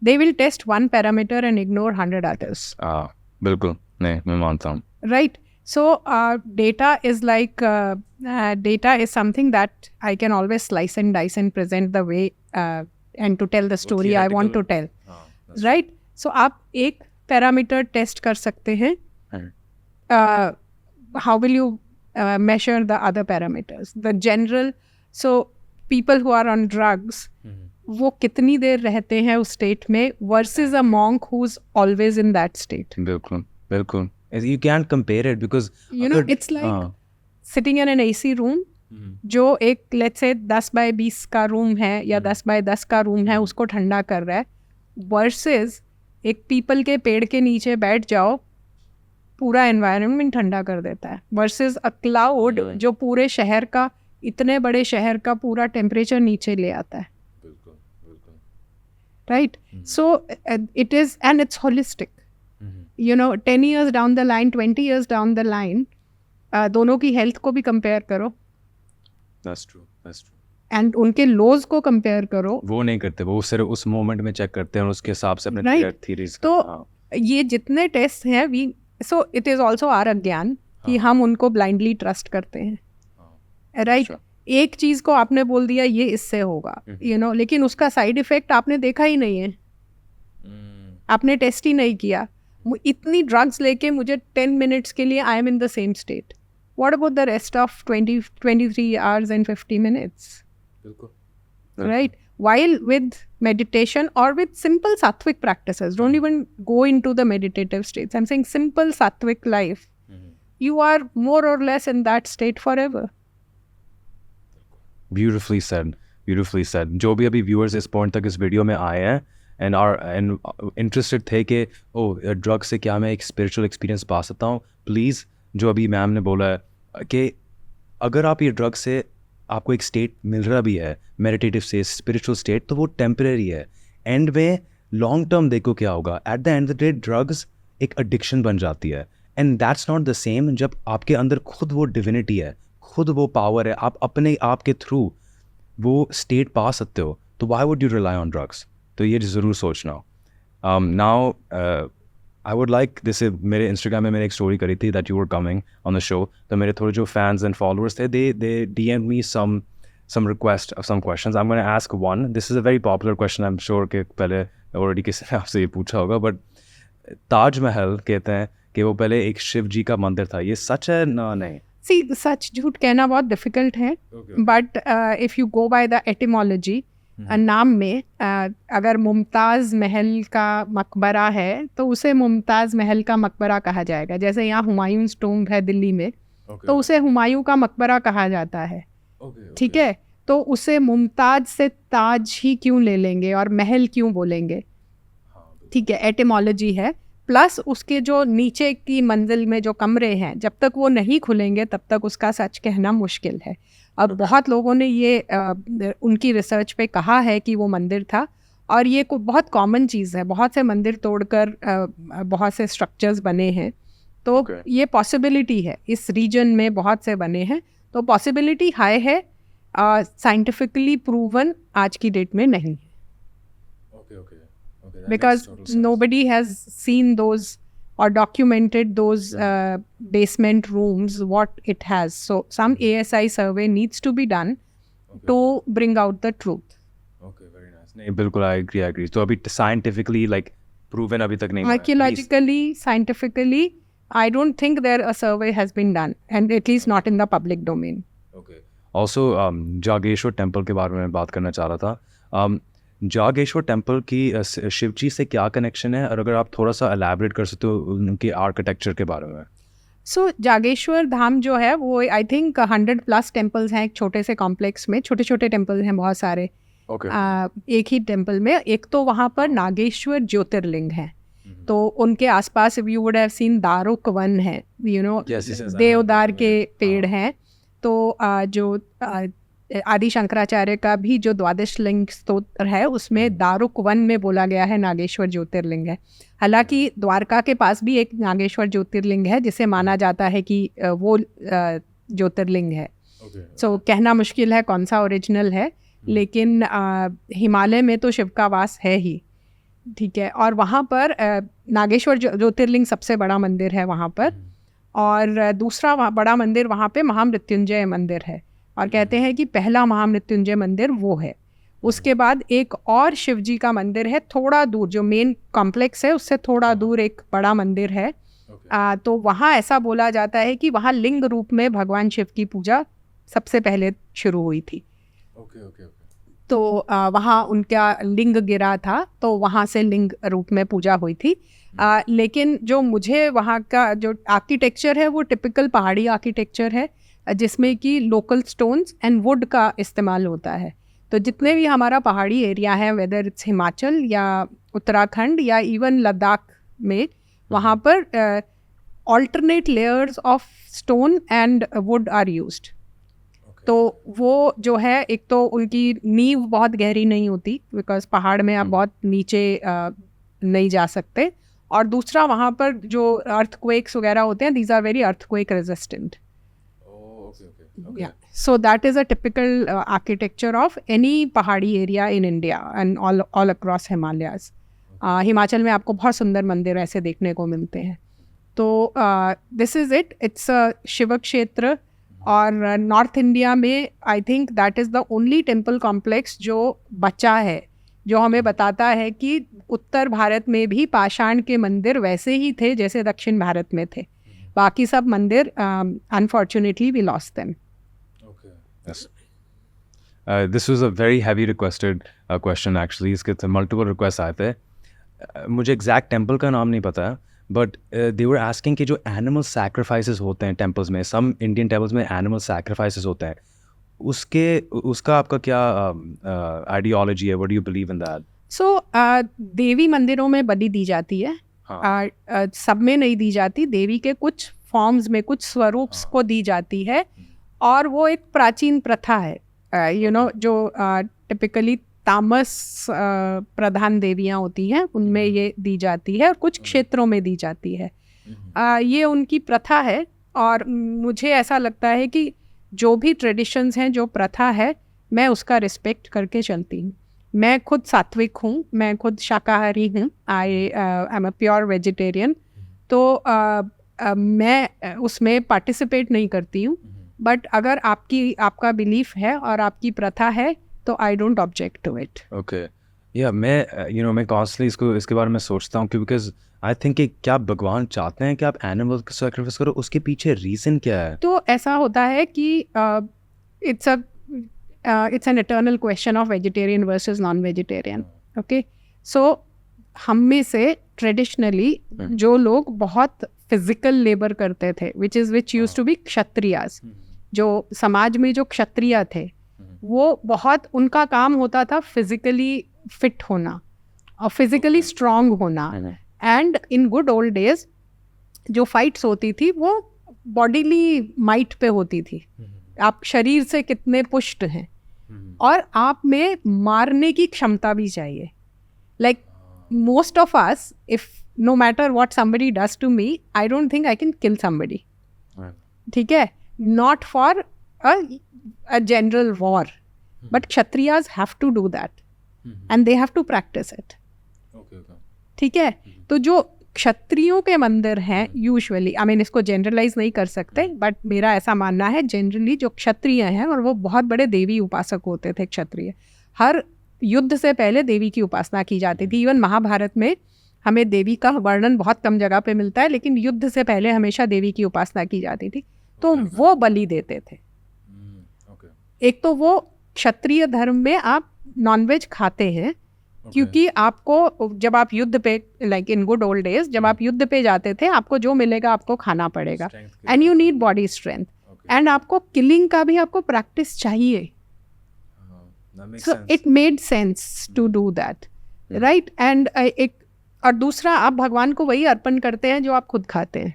they will test one parameter and ignore 100 others. बिल्कुल नहीं, मैं मानता हूँ. Right. So data is like data is something that I can always slice and dice and present the way and to tell the story I want to tell. Right. So आप एक parameter test कर सकते हैं. How will you measure the other parameters? The general, so people who are on drugs, वो कितनी देर रहते हैं उस स्टेट में versus a monk who is always in that state. बिल्कुल you can compare it because you know it's like sitting in an AC room, जो एक लेट्स से 10 बाय 20 का रूम है या 10 बाय 10 का रूम है, उसको ठंडा कर रहा है, वर्सेस एक पीपल के पेड़ के नीचे बैठ जाओ, पूरा एनवायरनमेंट ठंडा कर देता है, वर्सेस अ क्लाउड जो पूरे शहर का, इतने बड़े शहर का पूरा टेम्परेचर नीचे ले आता है. Right. So it is and it's holistic. You know 10 years down the line, 20 years down the line, दोनों की हेल्थ को भी कंपेयर करो. That's true. एंड उनके लॉज को कंपेयर करो. वो नहीं करते, वो सिर्फ उस मोमेंट में चेक करते हैं और उसके हिसाब से अपने थ्योरीज. तो ये जितने टेस्ट हैं, we so it is also our अज्ञान कि हम उनको ब्लाइंडली ट्रस्ट करते हैं. राइट. एक चीज को आपने बोल दिया ये इससे होगा, यू नो, लेकिन उसका साइड इफेक्ट आपने देखा ही नहीं है, आपने टेस्ट ही नहीं किया. इतनी ड्रग्स लेके मुझे 10 minutes के लिए I am in the same state. What about the rest of 23 hours and 50 minutes? Right? While with meditation or with simple sattvic practices, don't even go into the meditative states. I'm saying simple sattvic life. You are more or less in that state forever. Beautifully said. जो भी अभी viewers इस point तक इस video में आए हैं and interested थे कि ड्रग से क्या मैं एक spiritual experience पा सकता हूँ, प्लीज़, जो अभी मैम ने बोला है कि अगर आप ये ड्रग से आपको एक स्टेट मिल रहा भी है, मेडिटेटिव स्टेट, स्पिरिचुअल स्टेट, तो वो टेम्परेरी है. एंड में लॉन्ग टर्म देखो क्या होगा. At the end of the day drugs एक एडिक्शन बन जाती है, and that's not the same. जब आपके अंदर खुद वो डिविनिटी है, खुद वो पावर है, आप अपने आप के थ्रू वो स्टेट पा सकते हो, तो why would you rely on drugs? तो ये ज़रूर सोचना. Now I would like this, मेरे इंस्टाग्राम में मैंने एक स्टोरी करी थी that you were coming on the show. तो मेरे थोड़े जो फैंस एंड फॉलोअर्स थे, दे DM me some request of some questions. I'm going to ask one. This is a very popular question. I'm sure कि पहले already किसी ने आपसे ये पूछा होगा, but ताजमहल कहते हैं कि वो पहले एक शिव जी का मंदिर था. ये सच है ना? नहीं. See, सच झूठ कहना बहुत डिफिकल्ट है, but if you go by the etymology, नाम में अगर मुमताज़ महल का मकबरा है तो उसे मुमताज़ महल का मकबरा कहा जाएगा। जैसे यहाँ हुमायूंस टोम्ब है दिल्ली में, तो उसे हुमायूं का मकबरा कहा जाता है। ठीक है, तो उसे मुमताज से ताज ही क्यों ले लेंगे और महल क्यों बोलेंगे? ठीक है, एटिमोलॉजी है। प्लस उसके जो नीचे की मंजिल में जो कमरे हैं, जब तक वो नहीं खुलेंगे तब तक उसका सच कहना मुश्किल है। अब बहुत लोगों ने ये उनकी रिसर्च पे कहा है कि वो मंदिर था, और ये बहुत कॉमन चीज़ है। बहुत से मंदिर तोड़कर बहुत से स्ट्रक्चर्स बने हैं, तो ये पॉसिबिलिटी है। इस रीजन में बहुत से बने हैं, तो पॉसिबिलिटी हाई है। साइंटिफिकली प्रूवन आज की डेट में नहीं है, because nobody has seen those or documented those basement rooms, what it has. So some ASI survey needs to be done to bring out the truth. Okay, very nice. नहीं, बिल्कुल I agree. तो अभी scientifically like proven अभी तक नहीं हुआ है. Archaeologically, scientifically, I don't think there a survey has been done, and at least not in the public domain. Okay. Also, Jageshwar temple के बारे में बात करना चाह रहा था. जागेश्वर टेम्पल की शिव जी से क्या कनेक्शन है, और अगर आप थोड़ा सा एलैबोरेट कर सकते हो उनके आर्किटेक्चर के बारे में? सो जागेश्वर धाम जो है वो आई थिंक 100+ टेम्पल्स हैं एक छोटे से कॉम्प्लेक्स में। छोटे छोटे टेम्पल्स हैं बहुत सारे। एक ही टेम्पल में एक तो वहाँ पर नागेश्वर ज्योतिर्लिंग है, तो उनके आसपास you would have seen Daruk one है, यू नो, देवदार के पेड़ हैं। तो जो आदि शंकराचार्य का भी जो द्वादश लिंग स्तोत्र है उसमें दारुक वन में बोला गया है नागेश्वर ज्योतिर्लिंग है। हालांकि द्वारका के पास भी एक नागेश्वर ज्योतिर्लिंग है जिसे माना जाता है कि वो ज्योतिर्लिंग है। सो कहना मुश्किल है कौन सा ओरिजिनल है, लेकिन हिमालय में तो शिव का वास है ही। ठीक है, और वहाँ पर नागेश्वर ज्योतिर्लिंग सबसे बड़ा मंदिर है वहाँ पर, और दूसरा बड़ा मंदिर वहाँ पे महामृत्युंजय मंदिर है, और कहते हैं कि पहला महामृत्युंजय मंदिर वो है। उसके बाद एक और शिव जी का मंदिर है थोड़ा दूर, जो मेन कॉम्प्लेक्स है उससे थोड़ा दूर एक बड़ा मंदिर है। तो वहाँ ऐसा बोला जाता है कि वहाँ लिंग रूप में भगवान शिव की पूजा सबसे पहले शुरू हुई थी। तो वहाँ उनका लिंग गिरा था, तो वहाँ से लिंग रूप में पूजा हुई थी। लेकिन जो मुझे वहाँ का जो आर्किटेक्चर है वो टिपिकल पहाड़ी आर्किटेक्चर है, जिसमें कि लोकल स्टोन्स एंड वुड का इस्तेमाल होता है। तो जितने भी हमारा पहाड़ी एरिया है, वेदर इट्स हिमाचल या उत्तराखंड या इवन लद्दाख में, वहाँ पर alternate layers of stone and wood are used. तो वो जो है, एक तो उनकी नींव बहुत गहरी नहीं होती बिकॉज पहाड़ में आप बहुत नीचे नहीं जा सकते, और दूसरा वहाँ पर जो अर्थक्वेक्स वगैरह होते हैं, these are very earthquake resistant. Yeah, so that is a typical architecture of any पहाड़ी area in India and all across Himalayas. Himachal में आपको बहुत सुंदर मंदिर ऐसे देखने को मिलते हैं। तो this is it, it's a Shiv क्षेत्र, और नॉर्थ इंडिया में I think that is the only temple complex जो बचा है, जो हमें बताता है कि उत्तर भारत में भी पाषाण के मंदिर वैसे ही थे जैसे दक्षिण भारत में थे। बाकी सब मंदिर unfortunately we lost them. Yes. This was a very heavy requested question actually. इसके multiple requests आए थे। मुझे exact temple का नाम नहीं पता है, but they were asking कि जो animal sacrifices होते हैं temples में, some Indian temples में animal sacrifices होते हैं, उसका आपका क्या ideology है? What do you believe in that? So देवी मंदिरों में बलि दी जाती है। सब में नहीं दी जाती, देवी के कुछ फॉर्म्स में, कुछ स्वरूप्स को दी जाती है, और वो एक प्राचीन प्रथा है। यू नो, जो टिपिकली तामस प्रधान देवियाँ होती हैं उनमें ये दी जाती है, और कुछ क्षेत्रों में दी जाती है। ये उनकी प्रथा है, और मुझे ऐसा लगता है कि जो भी ट्रेडिशंस हैं, जो प्रथा है, मैं उसका रिस्पेक्ट करके चलती हूँ। मैं खुद सात्विक हूँ, मैं खुद शाकाहारी हूँ, I am a pure vegetarian, तो मैं उसमें पार्टिसिपेट नहीं करती हूँ। बट अगर आपका बिलीफ है और आपकी प्रथा है तो I don't object to it. Okay, या मैं कॉन्स्टली इसके बारे में सोचता हूँ, बिकॉज आई थिंक कि क्या भगवान चाहते हैं कि आप एनिमल को सैक्रिफाइस करो? उसके पीछे रीज़न क्या है? तो ऐसा होता है कि it's a it's an eternal question of vegetarian versus non vegetarian. Okay, so हम में से ट्रेडिशनली जो लोग बहुत फिजिकल लेबर करते थे, विच यूज्ड टू बी क्षत्रियास, जो समाज में जो क्षत्रिय थे वो बहुत, उनका काम होता था फिजिकली फिट होना और फिजिकली स्ट्रांग होना. And in good old days जो फाइट्स होती थी वो बॉडीली माइट पे होती थी. आप शरीर से कितने पुष्ट हैं और आप में मारने की क्षमता भी चाहिए. Like most of us, if no matter what somebody does to me, I don't think I can kill somebody. ठीक है, not for a general war, but Kshatriyas have to do that, and they have to practice it. ठीक है, तो जो क्षत्रियों के मंदिर हैं यूजुअली, आई मीन इसको जनरलाइज नहीं कर सकते, बट मेरा ऐसा मानना है जनरली जो क्षत्रिय हैं, और वो बहुत बड़े देवी उपासक होते थे क्षत्रिय. हर युद्ध से पहले देवी की उपासना की जाती थी. इवन महाभारत में हमें देवी का वर्णन बहुत कम जगह पे मिलता है, लेकिन युद्ध से पहले हमेशा देवी की उपासना की जाती थी. तो वो बलि देते थे. एक तो वो क्षत्रिय धर्म में आप नॉनवेज खाते हैं क्योंकि आपको जब आप युद्ध पे, like in good old days जब आप युद्ध पे जाते थे, आपको जो मिलेगा आपको खाना पड़ेगा, and you need body strength, and आपको किलिंग का भी आपको प्रैक्टिस चाहिए. So it made sense to do that, right? And एक और दूसरा, आप भगवान को वही अर्पण करते हैं जो आप खुद खाते हैं.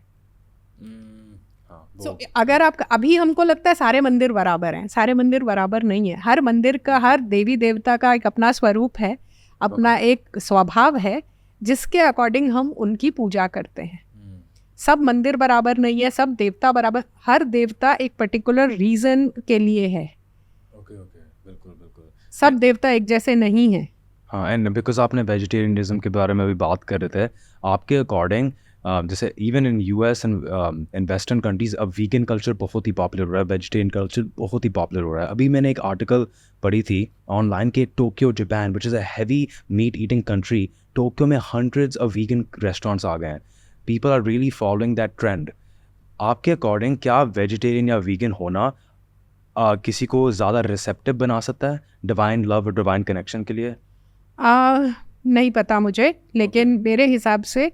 So अगर आप, अभी हमको लगता है सारे मंदिर बराबर हैं, सारे मंदिर बराबर नहीं है. हर मंदिर का, हर देवी देवता का एक अपना स्वरूप है, अपना एक स्वभाव है जिसके अकॉर्डिंग हम उनकी पूजा करते हैं. सब मंदिर बराबर नहीं है, सब देवता बराबर, हर देवता एक पर्टिकुलर रीजन के लिए है. सब देवता एक जैसे नहीं हैं. हाँ, एंड बिकॉज आपने वेजिटेरियनिज्म के बारे में भी बात कर रहे थे, आपके अकॉर्डिंग जैसे even in US and in western countries अब वीगन कल्चर बहुत ही पॉपुलर हो रहा है, वेजिटेरियन कल्चर बहुत ही पॉपुलर हो रहा है. अभी मैंने एक आर्टिकल पढ़ी थी ऑनलाइन के Tokyo Japan which is a heavy meat eating country, Tokyo में हंड्रेड्स ऑफ वीगन रेस्टोरेंट्स आ गए हैं. People are really following that trend. आपके अकॉर्डिंग क्या वेजिटेरियन या वीगन होना किसी को ज़्यादा रिसेप्टिव बना सकता है डिवाइन लव और डिवाइन कनेक्शन के लिए? नहीं पता मुझे, लेकिन मेरे हिसाब से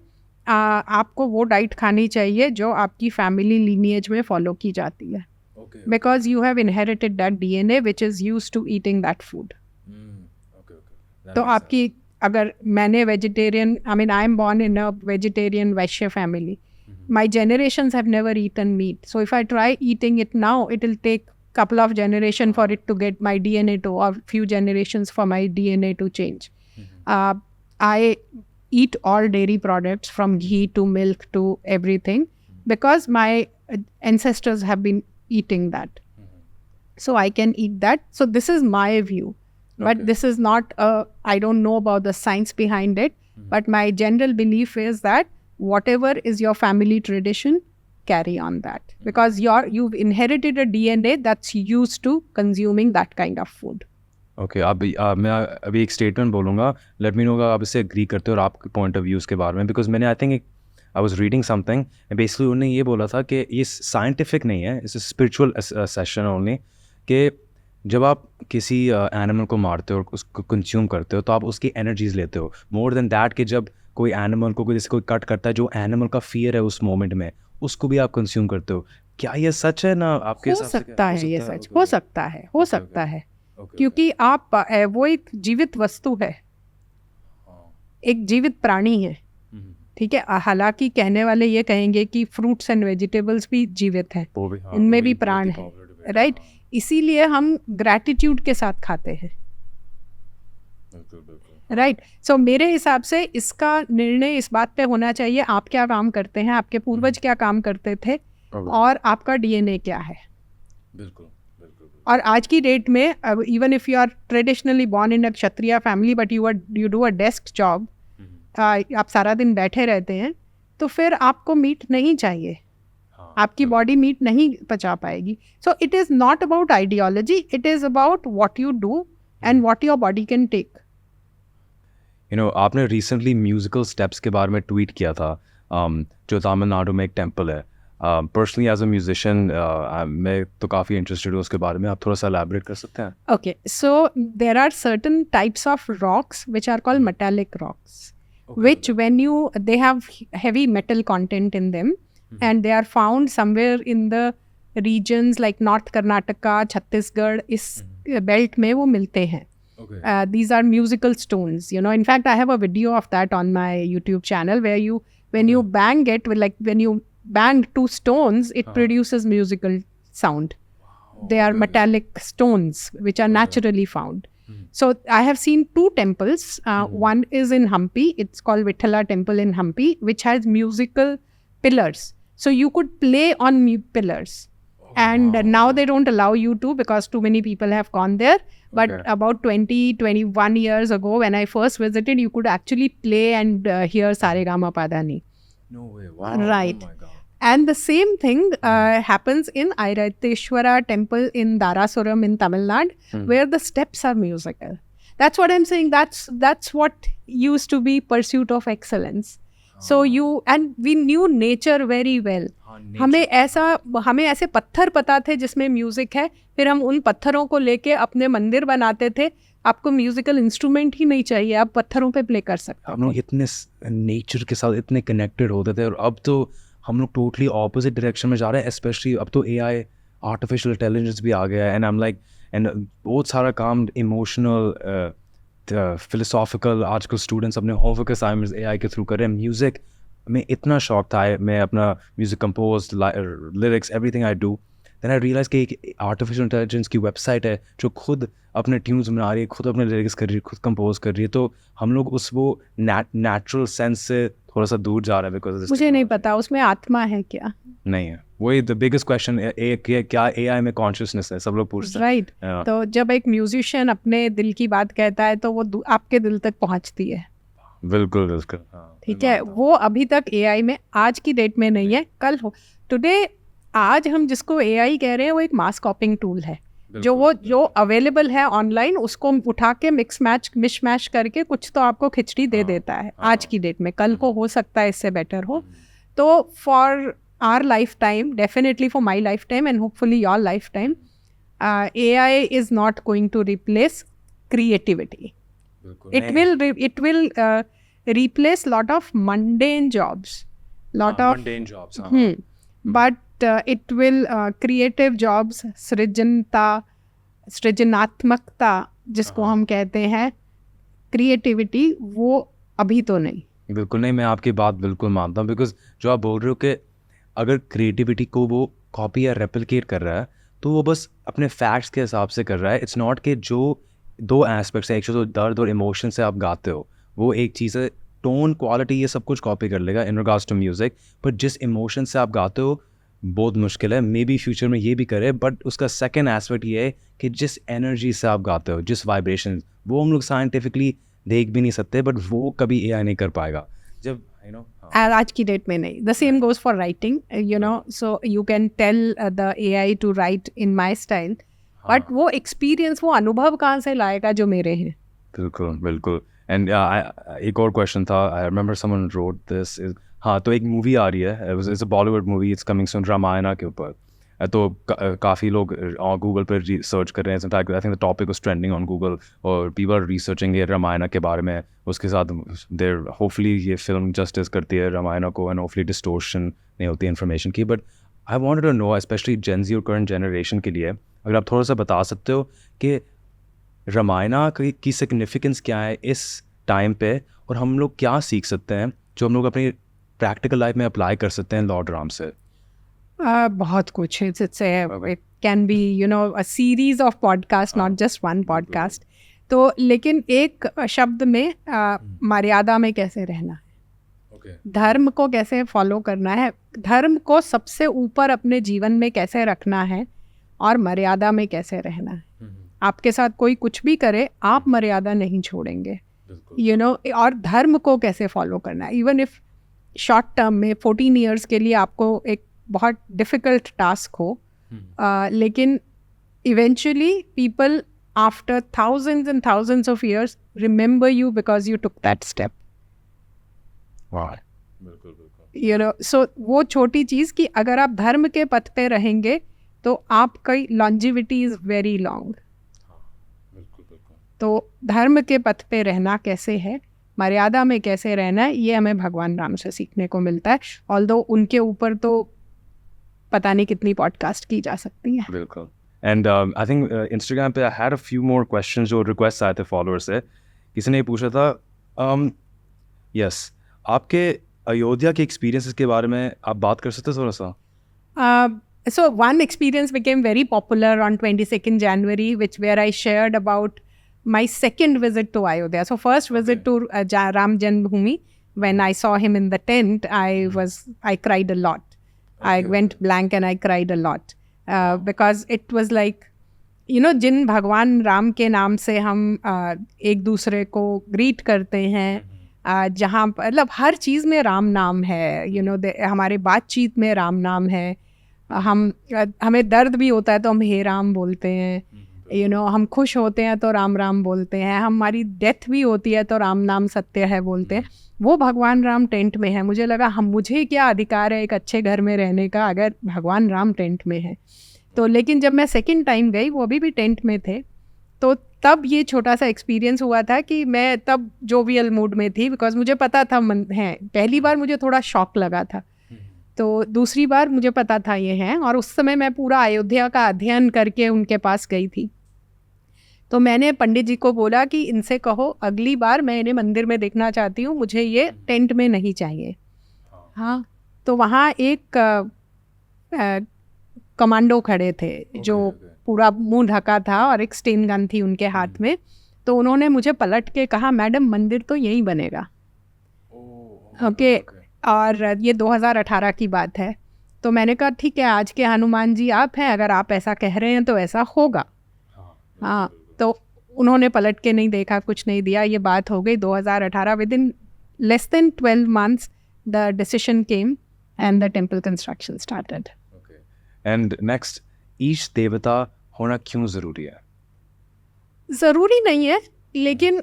आपको वो डाइट खानी चाहिए जो आपकी फैमिली लीनिएज में फॉलो की जाती है, because you have inherited that DNA which is used to eating that food. तो आपकी, अगर मैंने vegetarian, I mean I am born in a vegetarian Vaishya family, my generations have never eaten meat, so if I try eating it now, it will take couple of generation for it to get my DNA to, or few generations for my DNA to change. I eat all dairy products from ghee to milk to everything because my ancestors have been eating that. So I can eat that. So this is my view. But this is not, I don't know about the science behind it, but my general belief is that whatever is your family tradition, carry on that, because you've inherited a DNA that's used to consuming that kind of food. Okay, मैं अभी एक statement बोलूँगा, let me know अगर आप इससे agree करते हो और आपके पॉइंट ऑफ व्यूज़ के बारे में, बिकॉज मैंने I think I was reading something, basically उन्होंने ये बोला था कि ये साइंटिफिक नहीं है, इट्स स्पिरिचुअल सेशन ओनली, कि जब आप किसी एनिमल को मारते हो और उसको कंज्यूम करते हो तो आप उसकी एनर्जीज लेते हो. मोर देन दैट कि जब कोई एनिमल को जैसे कोई कट करता है, जो एनिमल का फियर है उस मोमेंट में, उसको भी आप कंज्यूम करते हो. क्या ये सच है ना आपके हिसाब से? हो सकता है, ये सच हो सकता है, हो सकता है, क्योंकि आप वो एक जीवित वस्तु है, एक जीवित प्राणी है. ठीक है, हालांकि कहने वाले ये कहेंगे कि फ्रूट्स एंड वेजिटेबल्स भी जीवित हैं, इनमें भी प्राण है, राइट? इसीलिए हम ग्रैटिट्यूड के साथ खाते हैं, राइट? सो मेरे हिसाब से इसका निर्णय इस बात पे होना चाहिए, आप क्या काम करते हैं, आपके पूर्वज क्या काम करते थे, और आपका DNA क्या है. बिल्कुल. और आज की डेट में, even if you are traditionally born in a Kshatriya family but you do a desk job, आप सारा दिन बैठे रहते हैं, तो फिर आपको मीट नहीं चाहिए, आपकी बॉडी मीट नहीं पचा पाएगी. So it is not about ideology, it is about what you do and what your body can take. आपने रिसेंटली म्यूजिकल स्टेप्स के बारे में ट्वीट किया था, जो तमिलनाडु में एक टेम्पल है, पर्सनली एज अ म्यूजिशियन मैं तो काफ़ी इंटरेस्टेड हूँ उसके बारे में. आप थोड़ा सा एलैबोरेट कर सकते हैं? Okay, so there are certain types of rocks which are called metallic rocks, which when they have heavy metal content in them, and they are found somewhere in the regions like North Karnataka, Chhattisgarh, इस belt में वो मिलते हैं. These are musical stones, you know. In fact, I have a video of that on my YouTube channel where when you bang it, when you bang two stones, it produces musical sound. They are metallic stones which are naturally found. So I have seen two temples. One is in Hampi. It's called Vithala Temple in Hampi, which has musical pillars. So you could play on pillars. And now they don't allow you to because too many people have gone there. But about 21 years ago, when I first visited, you could actually play and hear Saregama Padani. No way. Wow. Right. Oh my God. And the same thing happens in Airateshwara temple in Darasuram in Tamil Nadu, where the steps are musical. That's what I'm saying. That's what used to be pursuit of excellence. So we knew nature very well. हमें ऐसे पत्थर पता थे जिसमें music है, फिर हम उन पत्थरों को लेके अपने मंदिर बनाते थे. आपको म्यूजिकल इंस्ट्रूमेंट ही नहीं चाहिए, आप पत्थरों पे प्ले कर सकते. हम लोग इतने नेचर के साथ इतने कनेक्टेड होते थे, और अब तो हम लोग टोटली ऑपोजिट डायरेक्शन में जा रहे हैं. स्पेशली अब तो AI आर्टिफिशियल इंटेलिजेंस भी आ गया है. And I am like, and बहुत सारा काम इमोशनल फिलोसॉफिकल आजकल स्टूडेंट्स अपने होमवर्क असाइनमेंट्स AI के थ्रू कर रहे हैं. म्यूज़िक में इतना शौक था, मैं अपना music compose, lyrics, everything I do. Then I realise कि एक आर्टिफिशियल इंटेलिजेंस की वेबसाइट है जो खुद अपने ट्यून्स बना रही है, खुद अपने लिरिक्स कर रही है, खुद कंपोज कर रही है. तो हम लोग वो नेचुरल सेंस से थोड़ा सा दूर जा रहा है. बिकॉज मुझे नहीं पता उसमें आत्मा है क्या. नहीं है. वही द बिगेस्ट क्वेश्चन, क्या AI में कॉन्शियसनेस है, सब लोग पूछते हैं. राइट. तो जब एक म्यूजिशियन अपने दिल की बात कहता है तो वो आपके दिल तक पहुंचती है. बिल्कुल बिल्कुल. ठीक है. वो अभी तक AI में आज की डेट में नहीं है, कल हो. टुडे आज हम जिसको AI कह रहे हैं वो एक मास कॉपिंग टूल है, जो अवेलेबल है ऑनलाइन, उसको उठा के मिश मैश करके कुछ तो आपको खिचड़ी दे देता है आज की डेट में. कल को हो सकता है इससे बेटर हो. तो for our lifetime, definitely for my lifetime and hopefully your lifetime, AI is not going to replace creativity. It will replace lot of mundane jobs, mundane jobs. But it will creative jobs, सृजनात्मकता जिसको हम कहते हैं, creativity, वो अभी तो नहीं. बिल्कुल नहीं. मैं आपकी बात बिल्कुल मानता हूँ. बिकॉज जो आप बोल रहे हो कि अगर क्रिएटिविटी को वो कॉपी या रेप्लिकेट कर रहा है तो वो बस अपने फैक्ट्स के हिसाब से कर रहा है. इट्स नॉट कि जो दो एस्पेक्ट्स है, एक तो दर्द और इमोशन से आप गाते हो, वो एक चीज़ है. टोन, क्वालिटी, ये सब कुछ कॉपी कर लेगा in regards to music, but जिस इमोशन से आप गाते हो बहुत मुश्किल है. मे बी फ्यूचर में ये भी करे, बट उसका सेकेंड एस्पेक्ट ये है कि जिस एनर्जी से आप गाते हो, जिस वाइब्रेशन, वो हम लोग साइंटिफिकली देख भी नहीं सकते, बट वो कभी AI नहीं कर पाएगा. जब आज की डेट में नहीं. The same goes for writing, you know. So you can tell the AI to write in my style, but वो एक्सपीरियंस, वो अनुभव कहाँ से लाएगा जो मेरे हैं. बिल्कुल बिल्कुल. एंड एक और क्वेश्चन था, I remember someone wrote this. हाँ, तो एक मूवी आ रही है, it's a Bollywood movie, it's coming soon, Ramayana के ऊपर. तो काफ़ी लोग गूगल पर रिसर्च कर रहे हैं. In fact I think the topic was trending on Google, और पीपल आर रिसर्चिंग ये रामायणा के बारे में. उसके साथ देर होपफुली ये फिल्म जस्टिस करती है रामायणा को, एंड होपफुली डिस्टोर्शन नहीं होती इन्फॉर्मेशन की. But I wanted to know, specially Gen Z और करंट जनरेशन के लिए, अगर आप थोड़ा सा बता सकते हो कि रामायणा की सिग्निफिकेंस क्या है इस टाइम पे, और हम लोग क्या सीख सकते हैं जो हम लोग अपनी प्रैक्टिकल लाइफ में अप्लाई कर सकते हैं लॉर्ड राम से. बहुत कुछ. It can be, you know, a series of podcasts, not just one podcast. तो लेकिन एक शब्द में मर्यादा में कैसे रहना है, धर्म को कैसे फॉलो करना है, धर्म को सबसे ऊपर अपने जीवन में कैसे रखना है, और मर्यादा में कैसे रहना है. आपके साथ कोई कुछ भी करे, आप मर्यादा नहीं छोड़ेंगे, यू नो. और धर्म को कैसे फॉलो करना है, इवन इफ शॉर्ट टर्म में 14 ईयर्स के लिए आपको एक बहुत डिफ़िकल्ट टास्क हो, लेकिन eventually people after thousands and thousands of years remember you because you took that step. वाह, बिल्कुल बिल्कुल. सो वो छोटी चीज़ कि अगर आप धर्म के पथ पे रहेंगे तो आपकी लॉन्जिविटी इज़ वेरी लॉन्ग। तो धर्म के पथ पे रहना कैसे है, मर्यादा में कैसे रहना है, ये हमें भगवान राम से सीखने को मिलता है। ऑल्दो उनके ऊपर तो पता नहीं कितनी पॉडकास्ट की जा सकती है। बिल्कुल। एंड आई थिंक इंस्टाग्राम पे I had a few more question जो रिक्वेस्ट आए थे फॉलोअर्स से। किसी ने ये पूछा था आपके अयोध्या के एक्सपीरियंसेस के बारे में आप बात कर सकते थोड़ा सा? So one experience became very popular on 22nd January, where I shared about my second visit to Ayodhya. So first visit to Ram Janmabhoomi, when I saw him in the tent, I cried a lot. I went blank and I cried a lot because it was like, जिन भगवान राम के नाम से हम एक दूसरे को greet करते हैं, जहाँ मतलब हर चीज़ में राम नाम है, हमारे बातचीत में राम नाम है, हमें दर्द भी होता है तो हम हे राम बोलते हैं, हम खुश होते हैं तो राम राम बोलते हैं, हमारी डेथ भी होती है तो राम नाम सत्य है बोलते हैं। वो भगवान राम टेंट में है। मुझे लगा मुझे क्या अधिकार है एक अच्छे घर में रहने का अगर भगवान राम टेंट में है। तो लेकिन जब मैं सेकंड टाइम गई, वो अभी भी टेंट में थे, तो तब ये छोटा सा एक्सपीरियंस हुआ था कि मैं तब जोवियल मूड में थी, बिकॉज मुझे पता था है। पहली बार मुझे थोड़ा शॉक लगा था, तो दूसरी बार मुझे पता था ये हैं, और उस समय मैं पूरा अयोध्या का अध्ययन करके उनके पास गई थी। तो मैंने पंडित जी को बोला कि इनसे कहो अगली बार मैं इन्हें मंदिर में देखना चाहती हूँ, मुझे ये टेंट में नहीं चाहिए। हाँ, तो वहाँ एक कमांडो खड़े थे जो पूरा मुंह ढका था और एक स्टेन गन थी उनके हाथ में। तो उन्होंने मुझे पलट के कहा, मैडम मंदिर तो यहीं बनेगा। ओके, और ये 2018 की बात है। तो मैंने कहा ठीक है, आज के हनुमान जी आप हैं, अगर आप ऐसा कह रहे हैं तो ऐसा होगा। हाँ, तो उन्होंने पलट के नहीं देखा, कुछ नहीं दिया। ये बात हो गई 2018। Within less than 12 months the decision came and the temple construction started. And next, ईश देवता होना क्यों ज़रूरी है? ज़रूरी नहीं है, लेकिन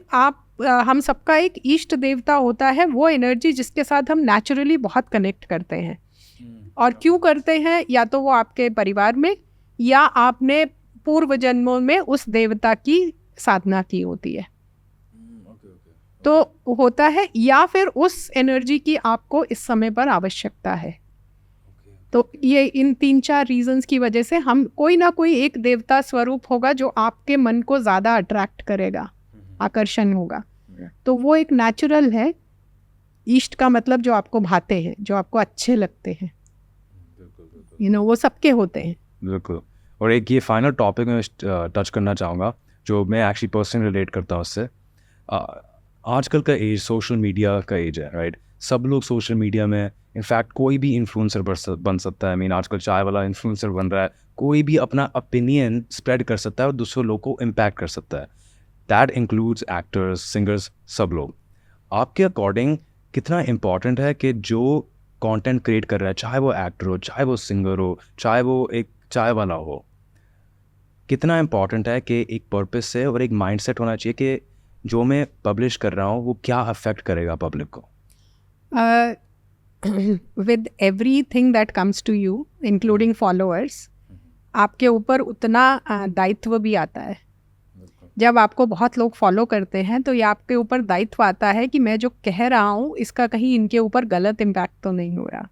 हम सबका एक इष्ट देवता होता है, वो एनर्जी जिसके साथ हम नेचुरली बहुत कनेक्ट करते हैं। और क्यों करते हैं? या तो वो आपके परिवार में, या आपने पूर्व जन्मों में उस देवता की साधना की होती है, तो होता है, या फिर उस एनर्जी की आपको इस समय पर आवश्यकता है। तो ये इन 3-4 रीजंस की वजह से हम कोई ना कोई एक देवता स्वरूप होगा जो आपके मन को ज़्यादा अट्रैक्ट करेगा, आकर्षण होगा। तो वो एक नेचुरल है। इष्ट का मतलब जो आपको भाते हैं, जो आपको अच्छे लगते हैं, वो सबके होते हैं। बिल्कुल। और एक ये फाइनल टॉपिक में टच करना चाहूँगा जो मैं एक्चुअली पर्सनली रिलेट करता हूँ उससे। आजकल का एज सोशल मीडिया का एज है, राइट? सब लोग सोशल मीडिया में, इनफैक्ट कोई भी इन्फ्लुएंसर बन सकता है। आई मीन आजकल चाय वाला इन्फ्लुएंसर बन रहा है, कोई भी अपना ओपिनियन स्प्रेड कर सकता है और दूसरे लोगों को इम्पैक्ट कर सकता है। दैट इंक्लूड्स एक्टर्स, सिंगर्स, सब लोग। आपके अकॉर्डिंग कितना इम्पॉर्टेंट है कि जो कंटेंट क्रिएट कर रहा है, चाहे वो एक्टर हो, चाहे वो सिंगर हो, चाहे वो एक चाय वाला हो, कितना इम्पॉर्टेंट है कि एक पर्पस से और एक माइंडसेट होना चाहिए कि जो मैं पब्लिश कर रहा हूँ वो क्या अफेक्ट करेगा पब्लिक को? With everything that comes to you including followers, आपके ऊपर उतना दायित्व भी आता है। जब आपको बहुत लोग फॉलो करते हैं तो ये आपके ऊपर दायित्व आता है कि मैं जो कह रहा हूँ इसका कहीं इनके ऊपर गलत इम्पैक्ट तो नहीं हो रहा।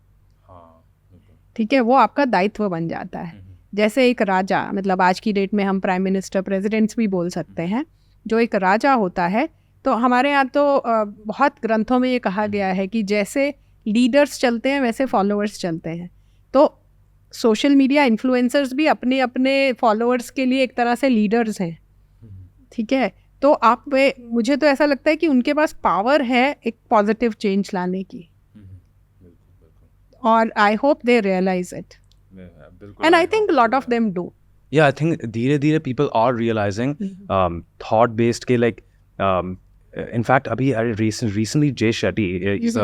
ठीक है, वो आपका दायित्व बन जाता है। जैसे एक राजा, मतलब आज की डेट में हम प्राइम मिनिस्टर, प्रेसिडेंट्स भी बोल सकते हैं, जो एक राजा होता है, तो हमारे यहाँ तो बहुत ग्रंथों में ये कहा गया है कि जैसे लीडर्स चलते हैं वैसे फॉलोअर्स चलते हैं। तो सोशल मीडिया इन्फ्लुएंसर्स भी अपने अपने फॉलोअर्स के लिए एक तरह से लीडर्स हैं। ठीक है, तो मुझे तो ऐसा लगता है कि उनके पास पावर है एक पॉजिटिव चेंज लाने की, और I hope they realise it, and I think lot of them do. Yeah, I think धीरे धीरे people are realizing thought based के like in fact अभी recently Jay Shetty is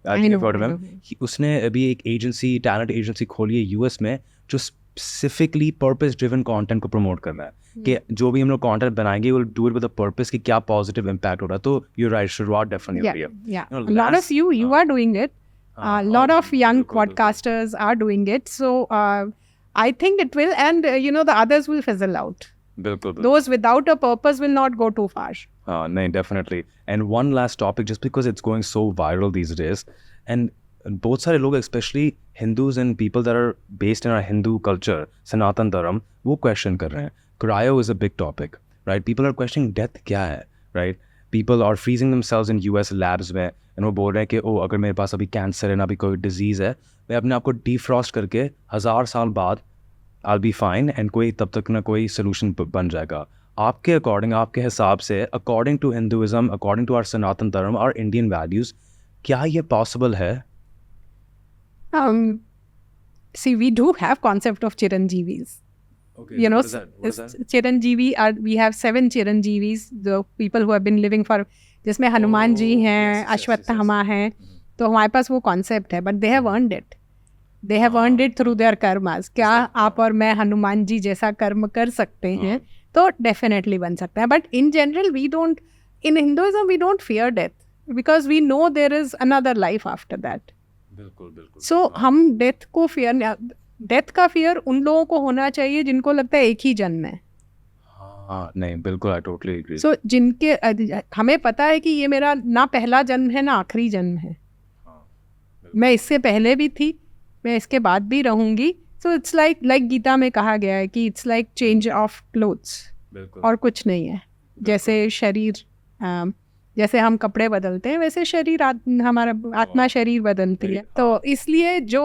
I think you've heard of him. उसने अभी एक agency, talent agency खोली है US में, जो स्पेसिफिकली पर्पस ड्रिवन कंटेंट को प्रमोट करना है कि जो भी हम लोग कंटेंट बनाएंगे will do it with a purpose कि क्या पॉजिटिव इम्पैक्ट हो रहा है। तो यू राइट, शुरुआत डेफिनेटली हो रही है। Lot of you are doing it, lot of young podcasters are doing it, so I think it will, and the others will fizzle out. बिल्कुल Those without a purpose will not go too far. No, definitely. And one last topic, just because it's going so viral these days, and बहुत सारे लोग, especially Hindus and people that are based in our Hindu culture, Sanatan Dharma, वो question कर रहे हैं. Cryo is a big topic, right? People are questioning death क्या है, right? People are freezing themselves in US labs में, and वो बोल रहे हैं कि अगर मेरे पास अभी कैंसर है ना, अभी कोई डिजीज़ है, मैं अपने आप को defrost करके 1000 साल बाद I'll be fine, and कोई तब तक ना कोई solution बन जाएगा. आपके अकॉर्डिंग, आपके हिसाब से, according to Hinduism, according to our Sanatana Dharma और इंडियन वैल्यूज, क्या ये पॉसिबल है? See, we do have concept of Chiranjeevis. Okay, what is that? Chiranjeevi we have 7 Chiranjeevis, the people who have been living for, जिसमें हनुमान जी हैं, अश्वत्थामा हैं, तो हमारे पास वो कॉन्सेप्ट है, but they have earned it. They have earned it through their karmas. क्या आप और मैं हनुमान जी जैसा कर्म कर सकते हैं? तो डेफिनेटली बन सकता है. But in general we don't, in Hinduism we don't fear death, because we know there is another life after that. बिल्कुल. सो हम डेथ को फियर, डेथ का फियर उन लोगों को होना चाहिए जिनको लगता है एक ही जन्म है. नहीं, बिल्कुल, आई टोटली एग्री. सो जिनके हमें पता है कि ये मेरा ना पहला जन्म है ना आखिरी जन्म है, मैं इससे पहले भी थी, मैं इसके बाद भी रहूंगी. सो इट्स लाइक गीता में कहा गया है कि it's like change of clothes, और कुछ नहीं है. जैसे शरीर, जैसे हम कपड़े बदलते हैं, वैसे शरीर, हमारा आत्मा शरीर बदलती है. तो इसलिए जो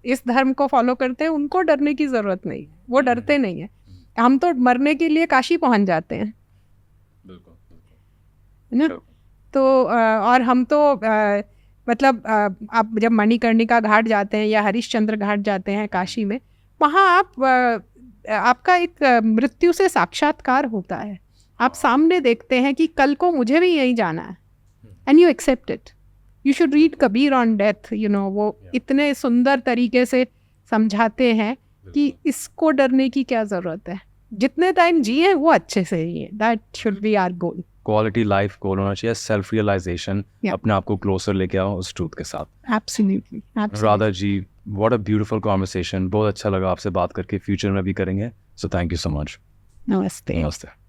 इस धर्म को फॉलो करते हैं उनको डरने की ज़रूरत नहीं है. वो डरते नहीं है. हम तो मरने के लिए काशी पहुंच जाते हैं, है ना. तो और हम तो मतलब आप जब मणिकर्णिका घाट जाते हैं या हरिश्चंद्र घाट जाते हैं काशी में, वहाँ आपका एक मृत्यु से साक्षात्कार होता है. आप सामने देखते हैं कि कल को मुझे भी यही जाना है, and you accept it. You should read Kabir on death. वो इतने सुंदर तरीके से समझाते हैं कि इसको डरने की क्या ज़रूरत है. जितने टाइम जिए वो अच्छे से जिए. That should be our goal. Quality life goal होना चाहिए. सेल्फ रियलाइजेशन, अपने आप को क्लोजर लेके आओ उस ट्रूथ के साथ. Absolutely. Anuradha ji, what a beautiful conversation. बहुत अच्छा लगा आपसे बात करके. फ्यूचर में भी करेंगे. So thank you so much. नमस्ते. नमस्ते.